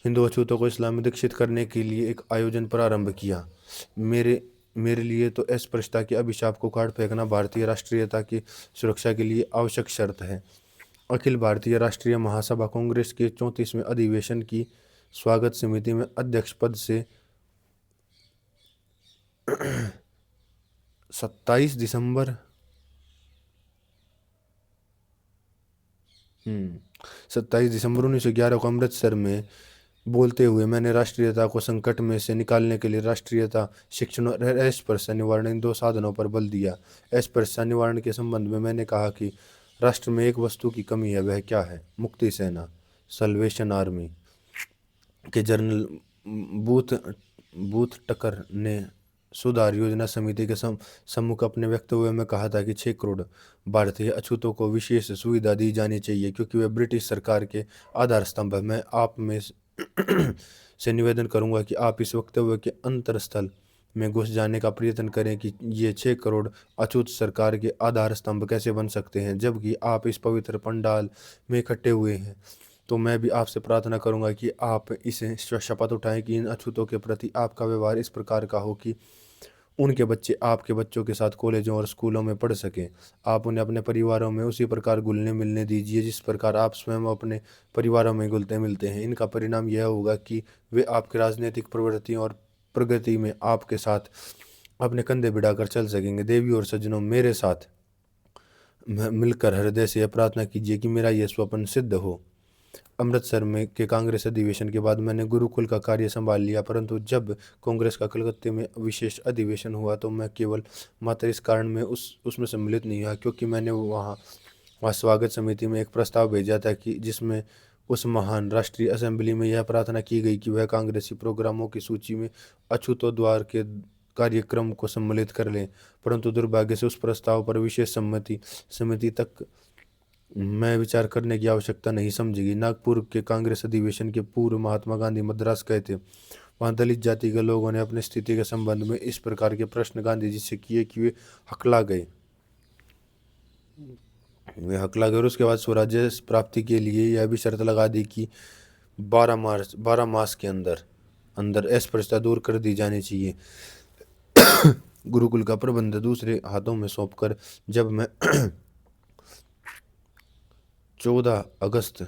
अछूतों को इस्लाम में दीक्षित करने के लिए एक आयोजन प्रारंभ किया। मेरे लिए तो अस्पृश्यता के अभिशाप को काट फेंकना भारतीय राष्ट्रीयता की सुरक्षा के लिए आवश्यक शर्त है। अखिल भारतीय राष्ट्रीय महासभा कांग्रेस के 34वें अधिवेशन की स्वागत समिति में अध्यक्ष पद से 27 दिसंबर 1911 को अमृतसर में बोलते हुए मैंने राष्ट्रीयता को संकट में से निकालने के लिए राष्ट्रीयता, शिक्षण और अस्पृश्यता निवारण इन 2 साधनों पर बल दिया। अस्पृश्यता निवारण के संबंध में मैंने कहा कि राष्ट्र में एक वस्तु की कमी है, वह क्या है? मुक्ति सेना, सल्वेशन आर्मी के जनरल बूथ टकर ने सुधार योजना समिति के सम्मुख अपने वक्तव्य में कहा था कि 6 करोड़ भारतीय अछूतों को विशेष सुविधा दी जानी चाहिए क्योंकि वे ब्रिटिश सरकार के आधार स्तंभ है। मैं आप में से निवेदन करूंगा कि आप इस वक्तव्य के अंतरस्थल में घुस जाने का प्रयत्न करें कि ये 6 करोड़ अछूत सरकार के आधार स्तंभ कैसे बन सकते हैं, जबकि आप इस पवित्र पंडाल में इकट्ठे हुए हैं। तो मैं भी आपसे प्रार्थना करूंगा कि आप इसे शपथ उठाएं कि इन अछूतों के प्रति आपका व्यवहार इस प्रकार का हो कि उनके बच्चे आपके बच्चों के साथ कॉलेजों और स्कूलों में पढ़ सकें। आप उन्हें अपने परिवारों में उसी प्रकार घुलने मिलने दीजिए जिस प्रकार आप स्वयं अपने परिवारों में घुलते मिलते हैं। इनका परिणाम यह होगा कि वे आपकी राजनीतिक प्रवृत्तियों और प्रगति में आपके साथ अपने कंधे भिड़ाकर चल सकेंगे। देवी और सज्जनों, मेरे साथ मिलकर हृदय से यह प्रार्थना कीजिए कि मेरा यह स्वप्न सिद्ध हो। अमृतसर में के कांग्रेस अधिवेशन के बाद मैंने गुरुकुल का कार्य संभाल लिया, परंतु जब कांग्रेस का कलकत्ते में विशेष अधिवेशन हुआ तो मैं केवल मात्र इस कारण में उसमें सम्मिलित नहीं हुआ क्योंकि मैंने वहाँ स्वागत समिति में एक प्रस्ताव भेजा था कि जिसमें उस महान राष्ट्रीय असेंबली में यह प्रार्थना की गई कि वह कांग्रेसी प्रोग्रामों की सूची में अछूतोद्वार के कार्यक्रम को सम्मिलित कर लें, परंतु दुर्भाग्य से उस प्रस्ताव पर विशेष समिति तक मैं विचार करने की आवश्यकता नहीं समझेगी। नागपुर के कांग्रेस अधिवेशन के पूर्व महात्मा गांधी मद्रास गए थे। वहां दलित जाति के लोगों ने अपनी स्थिति के संबंध में इस प्रकार के प्रश्न गांधी जी से किए कि वे हकला गए और उसके बाद स्वराज्य प्राप्ति के लिए यह भी शर्त लगा दी कि 12 मास के अंदर अंदर अस्पृश्यता दूर कर दी जानी चाहिए। गुरुकुल का प्रबंध दूसरे हाथों में सौंपकर जब मैं 14 अगस्त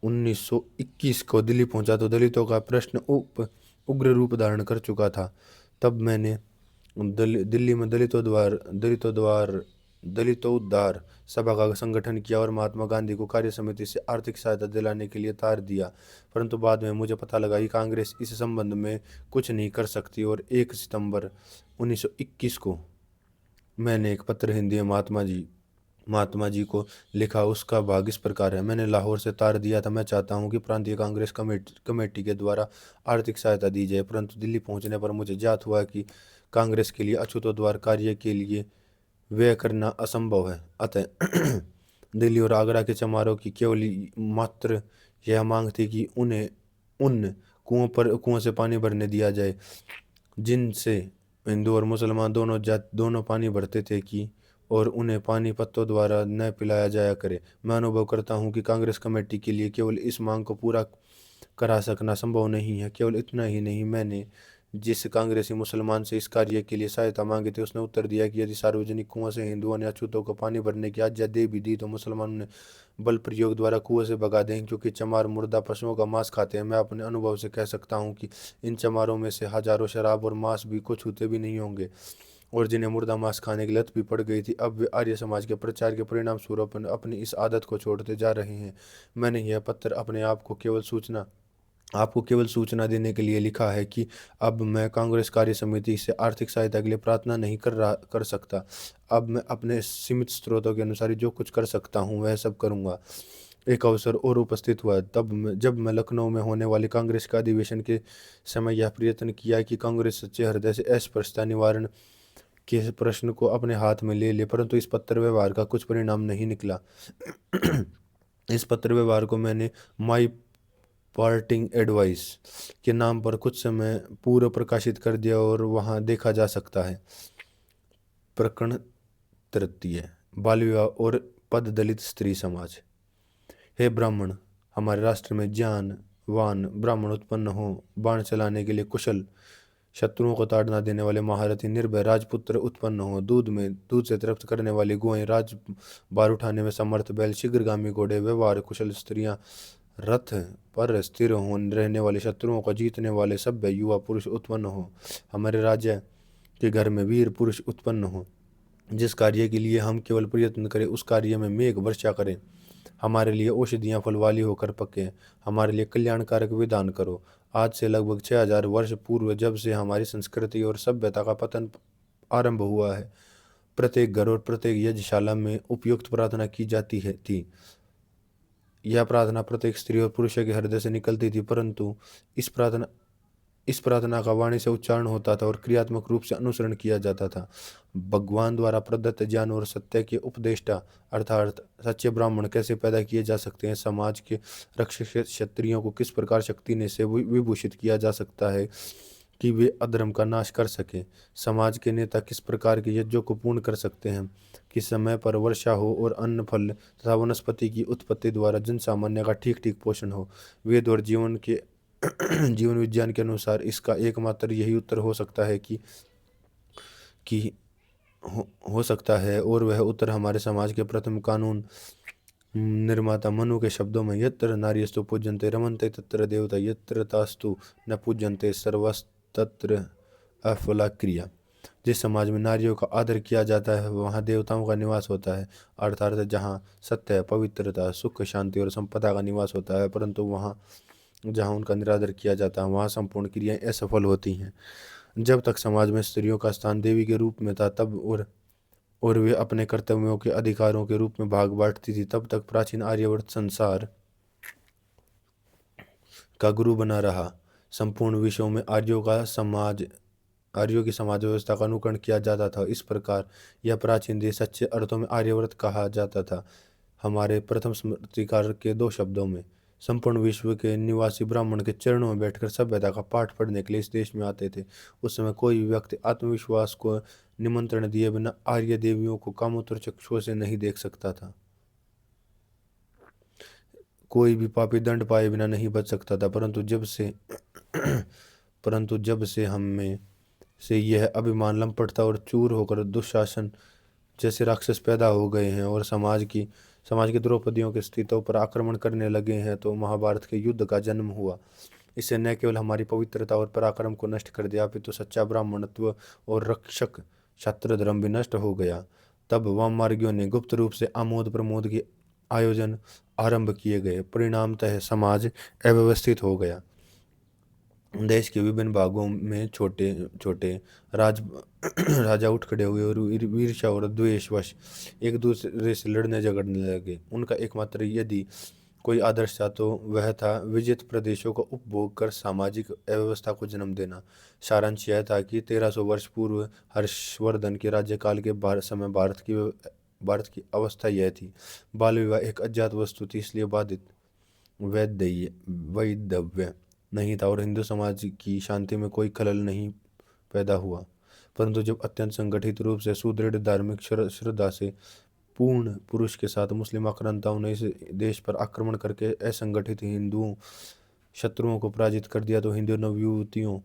1921 को दिल्ली पहुंचा तो दलितों का प्रश्न उग्र रूप धारण कर चुका था। तब मैंने दिल्ली में दलितोद्धार सभा का संगठन किया और महात्मा गांधी को कार्य समिति से आर्थिक सहायता दिलाने के लिए तार दिया, परंतु बाद में मुझे पता लगा कि कांग्रेस इस संबंध में कुछ नहीं कर सकती और 1 सितंबर 1921 को मैंने एक पत्र हिंदी में महात्मा जी को लिखा। उसका भाग इस प्रकार है। मैंने लाहौर से तार दिया था। मैं चाहता हूं कि प्रांतीय कांग्रेस कमेटी के द्वारा आर्थिक सहायता दी जाए, परंतु दिल्ली पहुंचने पर मुझे ज्ञात हुआ कि कांग्रेस के लिए अछूतोद्वार कार्य के लिए व्यय करना असंभव है। अतः दिल्ली और आगरा के चमारों की केवल मात्र यह मांग थी कि उन्हें उन कुओं से पानी भरने दिया जाए जिनसे हिंदू और मुसलमान दोनों पानी भरते थे कि और उन्हें पानी पत्तों द्वारा न पिलाया जाया करे। मैं अनुभव करता हूं कि कांग्रेस कमेटी के लिए केवल इस मांग को पूरा करा सकना संभव नहीं है। केवल इतना ही नहीं, मैंने जिस कांग्रेसी मुसलमान से इस कार्य के लिए सहायता मांगी थी उसने उत्तर दिया कि यदि सार्वजनिक कुआं से हिंदुओं ने अछूतों को पानी भरने की आज्ञा दे भी दी तो मुसलमानों ने बल प्रयोग द्वारा कुएं से भगा देंगे, क्योंकि चमार मुर्दा पशुओं का मांस खाते हैं। मैं अपने अनुभव से कह सकता हूँ कि इन चमारों में से हजारों शराब और मांस भी को छूते भी नहीं होंगे और जिन्हें मुर्दा मांस खाने की लत भी पड़ गई थी, अब वे आर्य समाज के प्रचार के परिणाम स्वरूप अपनी इस आदत को छोड़ते जा रहे हैं। मैंने यह पत्र आपको केवल सूचना देने के लिए लिखा है कि अब मैं कांग्रेस कार्य समिति से आर्थिक सहायता के लिए प्रार्थना नहीं कर सकता। अब मैं अपने सीमित स्रोतों के अनुसार जो कुछ कर सकता हूं वह सब करूंगा। एक अवसर और उपस्थित हुआ जब मैं लखनऊ में होने वाले कांग्रेस का अधिवेशन के समय यह प्रयत्न किया कि कांग्रेस सच्चे हृदय से अस्पृश्यता निवारण के प्रश्न को अपने हाथ में ले ले, परंतु इस पत्र व्यवहार का कुछ परिणाम नहीं निकला। इस पत्र व्यवहार को मैंने माई पार्टिंग एडवाइस के नाम पर कुछ समय पूर्व प्रकाशित कर दिया और वहां देखा जा सकता है। प्रकरण 33 बाल विवाह और पद दलित स्त्री समाज। हे ब्राह्मण, हमारे राष्ट्र में ज्ञानवान ब्राह्मण उत्पन्न हो, बाण चलाने के लिए कुशल, शत्रुओं को ताड़ना देने वाले महारथी निर्भय राजपुत्र उत्पन्न हो, दूध से तृप्त करने वाली गोएं, राज बार उठाने में समर्थ बैल, शीघ्रगामी घोड़े, व्यवहार कुशल स्त्रियां, रथ पर स्थिर हो रहने वाले, शत्रुओं को जीतने वाले सभ्य युवा पुरुष उत्पन्न हो। हमारे राज्य के घर में वीर पुरुष उत्पन्न हो। जिस कार्य के लिए हम केवल प्रयत्न करें उस कार्य में मेघ वर्षा करें। हमारे लिए औषधियाँ फलवाली होकर पके। हमारे लिए कल्याणकारक विधान करो। आज से लगभग 6000 वर्ष पूर्व जब से हमारी संस्कृति और सभ्यता का पतन आरंभ हुआ है, प्रत्येक घर और प्रत्येक यज्ञशाला में उपयुक्त प्रार्थना की जाती थी। यह प्रार्थना प्रत्येक स्त्री और पुरुष के हृदय से निकलती थी, परंतु इस प्रार्थना का वाणी से उच्चारण होता था और क्रियात्मक रूप से अनुसरण किया जाता था। भगवान द्वारा प्रदत्त ज्ञान और सत्य के उपदेष्टा अर्थात सच्चे ब्राह्मण कैसे पैदा किए जा सकते हैं, समाज के रक्षक क्षत्रियों को किस प्रकार शक्ति ने से विभूषित किया जा सकता है कि वे अधर्म का नाश कर सके, समाज के नेता किस प्रकार के यज्ञों को पूर्ण कर सकते हैं कि समय पर वर्षा हो और अन्न फल तथा वनस्पति की उत्पत्ति द्वारा जन सामान्य का ठीक ठीक पोषण हो। वेद और जीवन विज्ञान के अनुसार इसका एकमात्र यही उत्तर हो सकता है कि हो सकता है और वह उत्तर हमारे समाज के प्रथम कानून निर्माता मनु के शब्दों में यत्र नार्यस्तु पूज्यन्ते रमन्ते तत्र देवता यत्र तास्तु न पूज्यन्ते सर्वस्तत्र अफला क्रिया, जिस समाज में नारियों का आदर किया जाता है वहाँ देवताओं का निवास होता है, अर्थात जहाँ सत्य, पवित्रता, सुख, शांति और संपदा का निवास होता है। परंतु वहाँ जहाँ उनका निरादर किया जाता है वहाँ संपूर्ण क्रियाएं असफल होती हैं। जब तक समाज में स्त्रियों का स्थान देवी के रूप में था तब और वे अपने कर्तव्यों के अधिकारों के रूप में भाग बांटती थी, तब तक प्राचीन आर्यवर्त संसार का गुरु बना रहा। संपूर्ण विश्व में आर्यों की समाज व्यवस्था का अनुकरण किया जाता था। इस प्रकार यह प्राचीन देश सच्चे अर्थों में आर्यवर्त कहा जाता था। हमारे प्रथम स्मृतिकार के दो शब्दों में संपूर्ण विश्व के निवासी ब्राह्मण के चरणों में बैठकर सभ्यता का पाठ पढ़ने के लिए इस देश में आते थे। उस समय कोई भी व्यक्ति आत्मविश्वास को निमंत्रण दिए बिना आर्य देवियों को कामोत्तर चक्षुओं से नहीं देख सकता था। कोई भी पापी दंड पाए बिना नहीं बच सकता था। परंतु जब से हमें से यह अभिमान लंपटता और चूर होकर दुशासन जैसे राक्षस पैदा हो गए हैं और समाज की द्रौपदियों के स्थितियों पर आक्रमण करने लगे हैं, तो महाभारत के युद्ध का जन्म हुआ। इससे न केवल हमारी पवित्रता और पराक्रम को नष्ट कर दिया, अपितु सच्चा ब्राह्मणत्व और रक्षक क्षत्र धर्म भी नष्ट हो गया। तब वाममार्गियों ने गुप्त रूप से आमोद प्रमोद के आयोजन आरंभ किए गए। परिणामतः समाज अव्यवस्थित हो गया। देश के विभिन्न भागों में छोटे छोटे राज राजा उठ खड़े हुए और ईर्ष्या और द्वेषवश एक दूसरे से लड़ने झगड़ने लगे। उनका एकमात्र यदि कोई आदर्श था तो वह था विजित प्रदेशों का उपभोग कर सामाजिक अव्यवस्था को जन्म देना। सारांश यह था कि 1300 वर्ष पूर्व हर्षवर्धन के राज्यकाल के समय भारत की अवस्था यह थी। बाल विवाह एक अज्ञात वस्तु थी, इसलिए बाधित वैधव्य नहीं था और हिंदू समाज की शांति में कोई खलल नहीं पैदा हुआ। परंतु जब अत्यंत संगठित रूप से सुदृढ़ धार्मिक श्रद्धा से पूर्ण पुरुष के साथ मुस्लिम आक्रांताओं ने इस देश पर आक्रमण करके असंगठित हिंदुओं शत्रुओं को पराजित कर दिया, तो हिंदू नवयुवतियों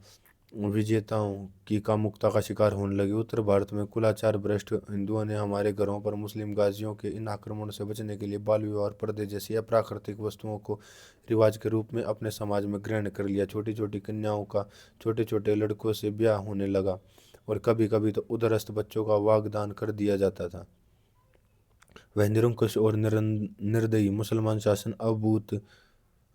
विजेताओं की कामुकता का शिकार होने लगे। उत्तर भारत में कुलाचार भ्रष्ट हिंदुओं ने हमारे घरों पर मुस्लिम गाजियों के इन आक्रमणों से बचने के लिए बाल विवाह और पर्दे जैसी अप्राकृतिक वस्तुओं को रिवाज के रूप में अपने समाज में ग्रहण कर लिया। छोटी छोटी कन्याओं का छोटे छोटे लड़कों से ब्याह होने लगा और कभी कभी तो उदरस्त बच्चों का वागदान कर दिया जाता था। वह निरंकुश और निर्दयी मुसलमान शासन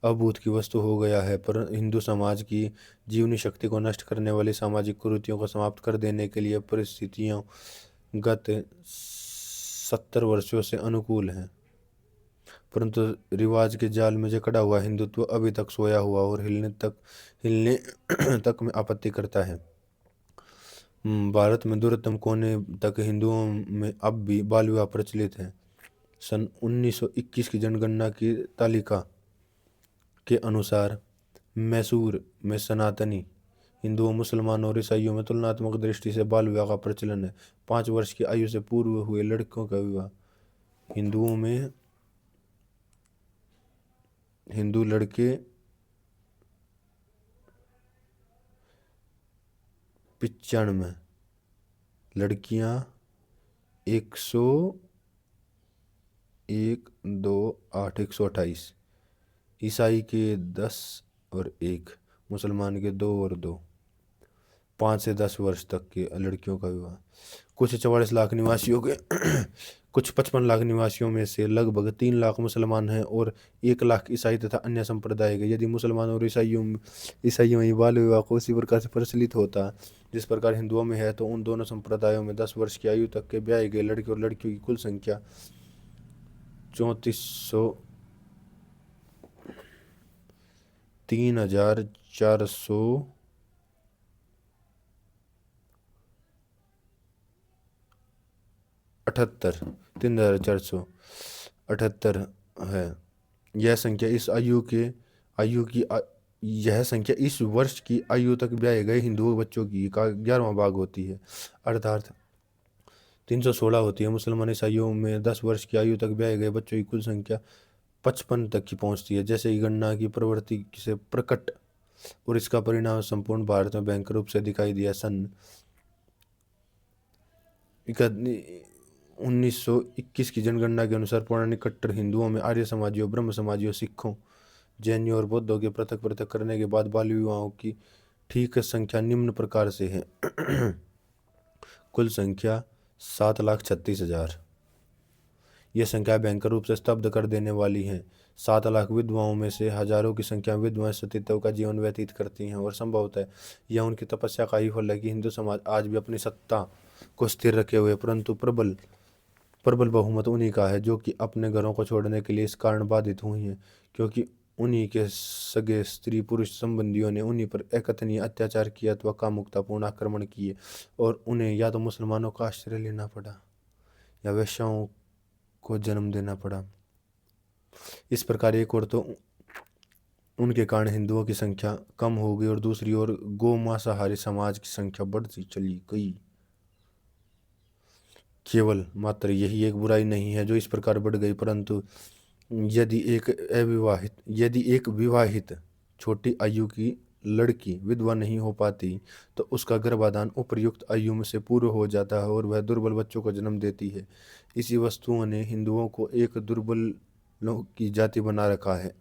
अभूत की वस्तु हो गया है। पर हिंदू समाज की जीवनी शक्ति को नष्ट करने वाली सामाजिक कुरीतियों को समाप्त कर देने के लिए परिस्थितियों गत 70 वर्षों से अनुकूल हैं। परंतु रिवाज के जाल में जकड़ा हुआ हिंदुत्व अभी तक सोया हुआ और हिलने तक में आपत्ति करता है। भारत में दूरतम कोने तक हिंदुओं में अब भी बाल विवाह प्रचलित है। सन 1921 की जनगणना की तालिका के अनुसार मैसूर में सनातनी हिंदुओं, मुसलमानों और ईसाइयों में तुलनात्मक दृष्टि से बाल विवाह का प्रचलन है। 5 वर्ष की आयु से पूर्व हुए लड़कों का विवाह हिंदू लड़के 95, लड़कियां 128, ईसाई के 10 और 1, मुसलमान के 2 और 2, 5 से 10 वर्ष तक के लड़कियों का विवाह। कुछ 44 लाख निवासियों के कुछ 55 लाख निवासियों में से लगभग 3 लाख मुसलमान हैं और 1 लाख ईसाई तथा अन्य संप्रदाय के। यदि मुसलमान और ईसाइयों में बाल विवाह को उसी प्रकार से प्रचलित होता जिस प्रकार हिंदुओं में है, तो उन दोनों संप्रदायों में 10 वर्ष की आयु तक के ब्याए गए लड़के और लड़कियों की कुल संख्या 3478 है। यह संख्या इस वर्ष की आयु तक ब्याए गए हिंदू बच्चों की का 11वां भाग होती है, अर्थात 316 होती है। मुसलमान ईसाइयों में 10 वर्ष की आयु तक ब्याए गए बच्चों की कुल संख्या 55 तक की पहुंचती है। जैसे ही गणना की प्रवृत्ति से प्रकट और इसका परिणाम संपूर्ण भारत में भयंकर रूप से दिखाई दिया। सन 1921 की जनगणना के अनुसार पौराणिक कट्टर हिंदुओं में आर्य समाजियों, ब्रह्म समाजियों, सिखों, जैनियों और बौद्धों के पृथक पृथक करने के बाद बाल विवाहों की ठीक संख्या निम्न प्रकार से है। कुल संख्या 7,36,000। यह संख्या भयंकर रूप से स्तब्ध कर देने वाली है। 7 लाख विधवाओं में से हजारों की संख्या विधवाएं सतीत्व का जीवन व्यतीत करती हैं, और संभवतः यह उनकी तपस्या का ही फल है कि हिंदू समाज आज भी अपनी सत्ता को स्थिर रखे हुए, परंतु प्रबल प्रबल बहुमत उन्हीं का है जो कि अपने घरों को छोड़ने के लिए इस कारण बाधित हुई हैं, क्योंकि उन्हीं के सगे स्त्री पुरुष संबंधियों ने उन्हीं पर एकथनीय अत्याचार किया अथवा कामुकतापूर्ण आक्रमण किए, और उन्हें या तो मुसलमानों का आश्रय लेना पड़ा या वेश्याओं को जन्म देना पड़ा। इस प्रकार एक ओर तो उनके कारण हिंदुओं की संख्या कम हो गई, और दूसरी ओर गौ मांसाहारी समाज की संख्या बढ़ती चली गई। केवल मात्र यही एक बुराई नहीं है जो इस प्रकार बढ़ गई, परंतु यदि एक विवाहित छोटी आयु की लड़की विधवा नहीं हो पाती तो उसका गर्भाधान उपयुक्त आयु में से पूर्व हो जाता है और वह दुर्बल बच्चों को जन्म देती है। इसी वस्तुओं ने हिंदुओं को एक दुर्बलों की जाति बना रखा है।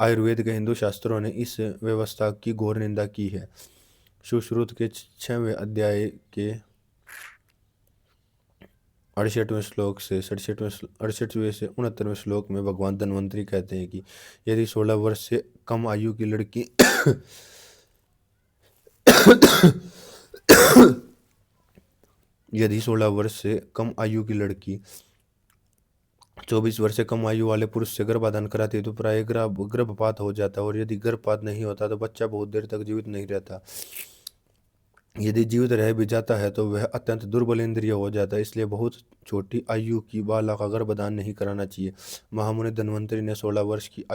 आयुर्वेद के हिंदू शास्त्रों ने इस व्यवस्था की घोर निंदा की है। सुश्रुत के 6वें अध्याय के 68वें श्लोक से 68वें से 69वें श्लोक में भगवान धन्वंतरी कहते हैं कि यदि 16 वर्ष से कम आयु की लड़की यदि 16 वर्ष से कम आयु की लड़की 24 वर्ष से कम आयु वाले पुरुष से गर्भाधान कराती है तो प्राय गर्भपात हो जाता है, और यदि गर्भपात नहीं होता तो बच्चा बहुत देर तक जीवित नहीं रहता। यदि जीवित रह भी जाता है तो वह अत्यंत दुर्बल इंद्रिय हो जाता है, इसलिए बहुत छोटी आयु की बालक का गर्भधान नहीं कराना चाहिए। महामुनि धन्वंतरी ने 16 वर्ष की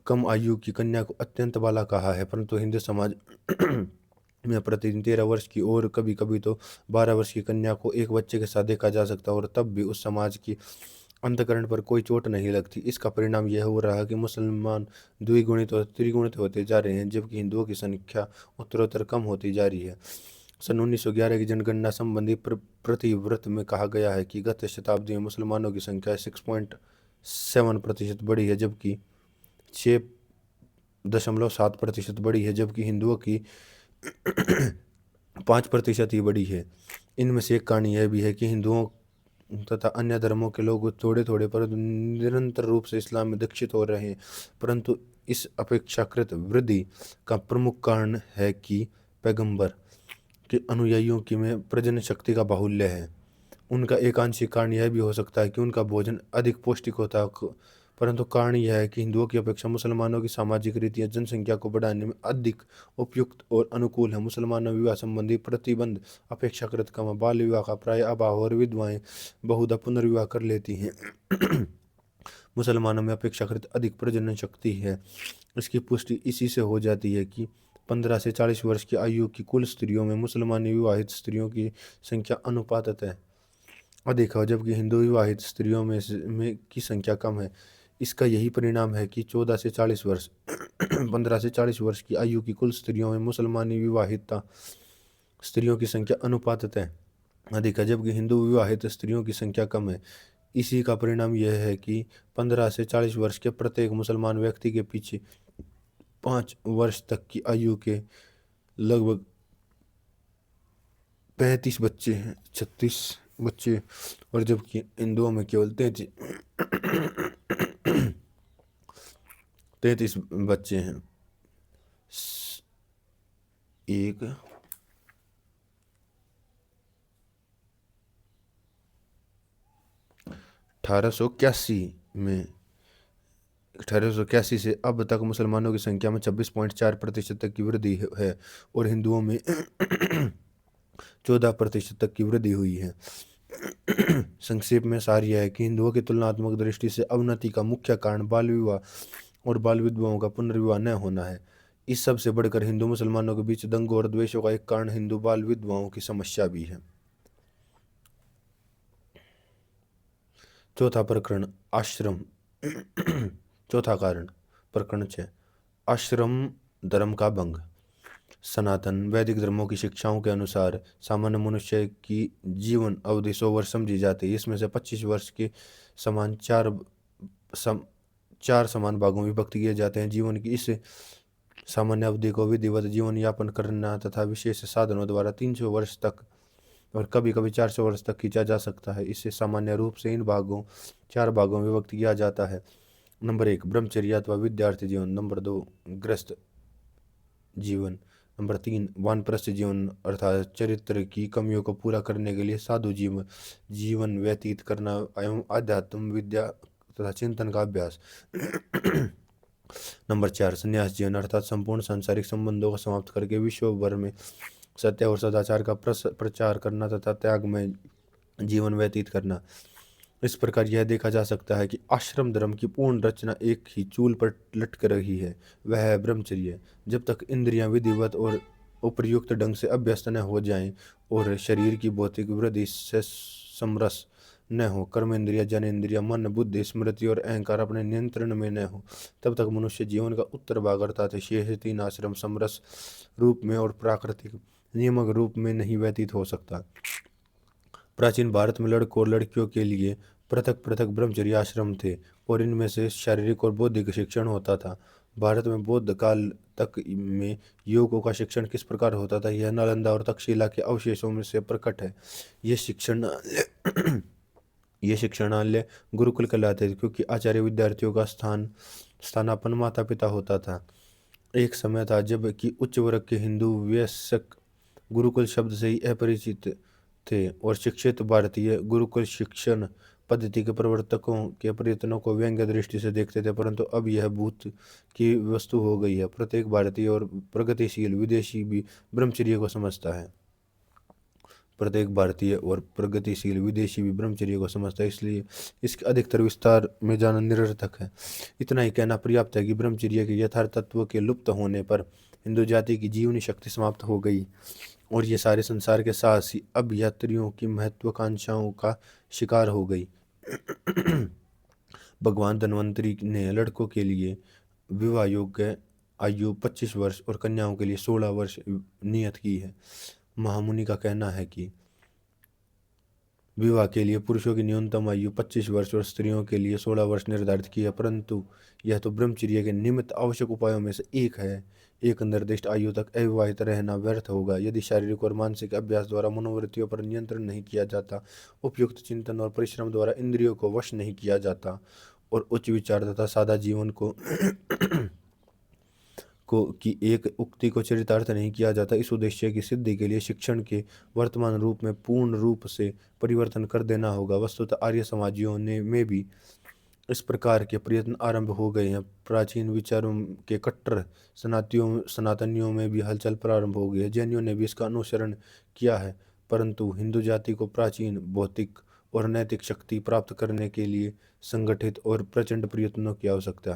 कम आयु की कन्या को अत्यंत बाला कहा है, परंतु हिंदू समाज में प्रतिदिन 13 वर्ष की और कभी कभी तो 12 वर्ष की कन्या को एक बच्चे के साथ देखा जा सकता है, और तब भी उस समाज की अंतकरण पर कोई चोट नहीं लगती। इसका परिणाम यह हो रहा है कि मुसलमान द्विगुणित और त्रिगुणित होते जा रहे हैं, जबकि हिंदुओं की संख्या उत्तरोत्तर कम होती जा रही है। सन 1911 की जनगणना संबंधी प्रतिव्रत में कहा गया है कि गत शताब्दी में मुसलमानों की संख्या 6.7% बढ़ी है, जबकि 6.7% बढ़ी है, जबकि हिंदुओं की 5% ही बढ़ी है। इनमें से एक कारण यह भी है कि हिंदुओं तथा अन्य धर्मों के लोग थोड़े थोड़े पर निरंतर रूप से इस्लाम में दीक्षित हो रहे हैं, परंतु इस अपेक्षाकृत वृद्धि का प्रमुख कारण है कि पैगंबर के अनुयायियों की में प्रजनन शक्ति का बाहुल्य है। उनका एक आंशिक कारण यह भी हो सकता है कि उनका भोजन अधिक पौष्टिक होता है, परंतु कारण यह है कि हिंदुओं की अपेक्षा मुसलमानों की सामाजिक रीतियां जनसंख्या को बढ़ाने में अधिक उपयुक्त और अनुकूल है। मुसलमानों में विवाह संबंधी प्रतिबंध अपेक्षाकृत कम है, बाल विवाह का प्राय अभाव और विधवाएं बहुधा पुनर्विवाह कर लेती हैं। मुसलमानों में अपेक्षाकृत अधिक प्रजनन शक्ति है। इसकी पुष्टि इसी से हो जाती है कि 15 से 40 वर्ष की आयु की कुल स्त्रियों में मुसलमानी विवाहित स्त्रियों की संख्या अनुपातत है अधिक है, जबकि हिंदू विवाहित स्त्रियों में की संख्या कम है। इसका यही परिणाम है कि 14 से 40 वर्ष 15 से 40 वर्ष की आयु की कुल स्त्रियों में मुसलमानी विवाहिता स्त्रियों की संख्या अनुपातत है अधिक है, जबकि हिंदू विवाहित स्त्रियों की संख्या कम है। इसी का परिणाम यह है कि 15 से 40 वर्ष के प्रत्येक मुसलमान व्यक्ति के पीछे 5 वर्ष तक की आयु के लगभग 35 बच्चे हैं, 36 बच्चे, और जबकि हिंदुओं में केवल 33 बच्चे हैं। एक 1881 से अब तक मुसलमानों की संख्या में 26.4% तक की वृद्धि है, और हिंदुओं में 14% तक की वृद्धि हुई है। संक्षेप में सार यह है कि हिंदुओं की तुलनात्मक दृष्टि से अवनति का मुख्य कारण बाल विवाह और बाल विधवाओं का पुनर्विवाह न होना है। इस सब से बढ़कर हिंदू मुसलमानों के बीच दंगों और द्वेषों का एक कारण हिंदू बाल विधवाओं की समस्या भी है। चौथा प्रकरण आश्रम चौथा कारण प्रकरण 6 आश्रम धर्म का भंग। सनातन वैदिक धर्मों की शिक्षाओं के अनुसार सामान्य मनुष्य की जीवन अवधि 100 वर्ष समझी जाती है। इसमें से 25 वर्ष के समान चार समान भागों में विभक्त किए जाते हैं। जीवन की इस सामान्य अवधि को विधिवत जीवन यापन करना तथा विशेष साधनों द्वारा 300 वर्ष तक और कभी कभी 400 वर्ष तक खींचा जा सकता है। इसे सामान्य रूप से इन चार भागों में विभक्त किया जाता है। नंबर 1 ब्रह्मचर्य अथवा विद्यार्थी जीवन। नंबर 2 गृहस्थ जीवन। नंबर 3 वानप्रस्थ जीवन अर्थात चरित्र की कमियों को पूरा करने के लिए साधु जीवन व्यतीत करना एवं आध्यात्म विद्या तथा चिंतन का अभ्यास। नंबर 4 संन्यास जीवन अर्थात संपूर्ण सांसारिक संबंधों को समाप्त करके विश्व भर में सत्य और सदाचार का प्रचार करना तथा त्याग में जीवन व्यतीत करना। इस प्रकार यह देखा जा सकता है कि आश्रम धर्म की पूर्ण रचना एक ही चूल पर लटक रही है, वह है ब्रह्मचर्य। जब तक इंद्रियां विधिवत और उपयुक्त ढंग से अभ्यस्त न हो जाएं और शरीर की भौतिक वृद्धि से समरस न हो, कर्मेंद्रिय जनेन्द्रिय मन बुद्धि स्मृति और अहंकार अपने नियंत्रण में न हो, तब तक मनुष्य जीवन का उत्तर भाग अर्थात शेष 3 आश्रम समरस रूप में और प्राकृतिक नियमक रूप में नहीं व्यतीत हो सकता। प्राचीन भारत में लड़कों और लड़कियों के लिए पृथक पृथक ब्रह्मचर्य आश्रम थे और इनमें से शारीरिक और बौद्धिक शिक्षण होता था। भारत में बौद्ध काल तक में योगों का शिक्षण किस प्रकार होता था, यह नालंदा और तक्षशिला के अवशेषों में से प्रकट है। ये शिक्षणालय गुरुकुल कहलाते थे क्योंकि आचार्य विद्यार्थियों का स्थानापन्न माता पिता होता था। एक समय था जब कि उच्च वर्ग के हिंदू वयस्क गुरुकुल शब्द से ही अपरिचित थे और शिक्षित भारतीय गुरुकुल शिक्षण पद्धति के प्रवर्तकों के प्रयत्नों को व्यंग्य दृष्टि से देखते थे, परंतु अब यह भूत की वस्तु हो गई है। प्रत्येक भारतीय और प्रगतिशील विदेशी भी ब्रह्मचर्य को समझता है। इसलिए इसके अधिकतर विस्तार में जाना निरर्थक है। इतना ही कहना पर्याप्त है कि ब्रह्मचर्य के यथार्थ तत्व के लुप्त होने पर हिंदू जाति की जीवनी शक्ति समाप्त हो गई और ये सारे संसार के साहसी अब यात्रियों की महत्वाकांक्षाओं का शिकार हो गई। भगवान धन्वंतरी ने लड़कों के लिए विवाह योग्य आयु 25 वर्ष और कन्याओं के लिए 16 वर्ष नियत की है। महामुनि का कहना है कि विवाह के लिए पुरुषों की न्यूनतम आयु 25 वर्ष और स्त्रियों के लिए 16 वर्ष निर्धारित की है, परंतु यह तो ब्रह्मचर्य के निमित्त आवश्यक उपायों में से एक है। एक निर्दिष्ट आयु तक अविवाहित रहना व्यर्थ होगा यदि शारीरिक और मानसिक अभ्यास द्वारा मनोवृत्तियों पर नियंत्रण नहीं किया जाता, उपयुक्त चिंतन और परिश्रम द्वारा इंद्रियों को वश नहीं किया जाता और उच्च विचार तथा सादा जीवन को की एक उक्ति को चरितार्थ नहीं किया जाता। इस उद्देश्य की सिद्धि के लिए शिक्षण के वर्तमान रूप में पूर्ण रूप से परिवर्तन कर देना होगा। वस्तुतः आर्य समाजियों में भी इस प्रकार के प्रयत्न आरंभ हो गए हैं। प्राचीन विचारों के कट्टर सनातनियों में भी हलचल प्रारंभ हो गई है। जैनियों ने भी इसका अनुसरण किया है, परंतु हिंदू जाति को प्राचीन भौतिक और नैतिक शक्ति प्राप्त करने के लिए संगठित और प्रचंड प्रयत्नों की आवश्यकता है।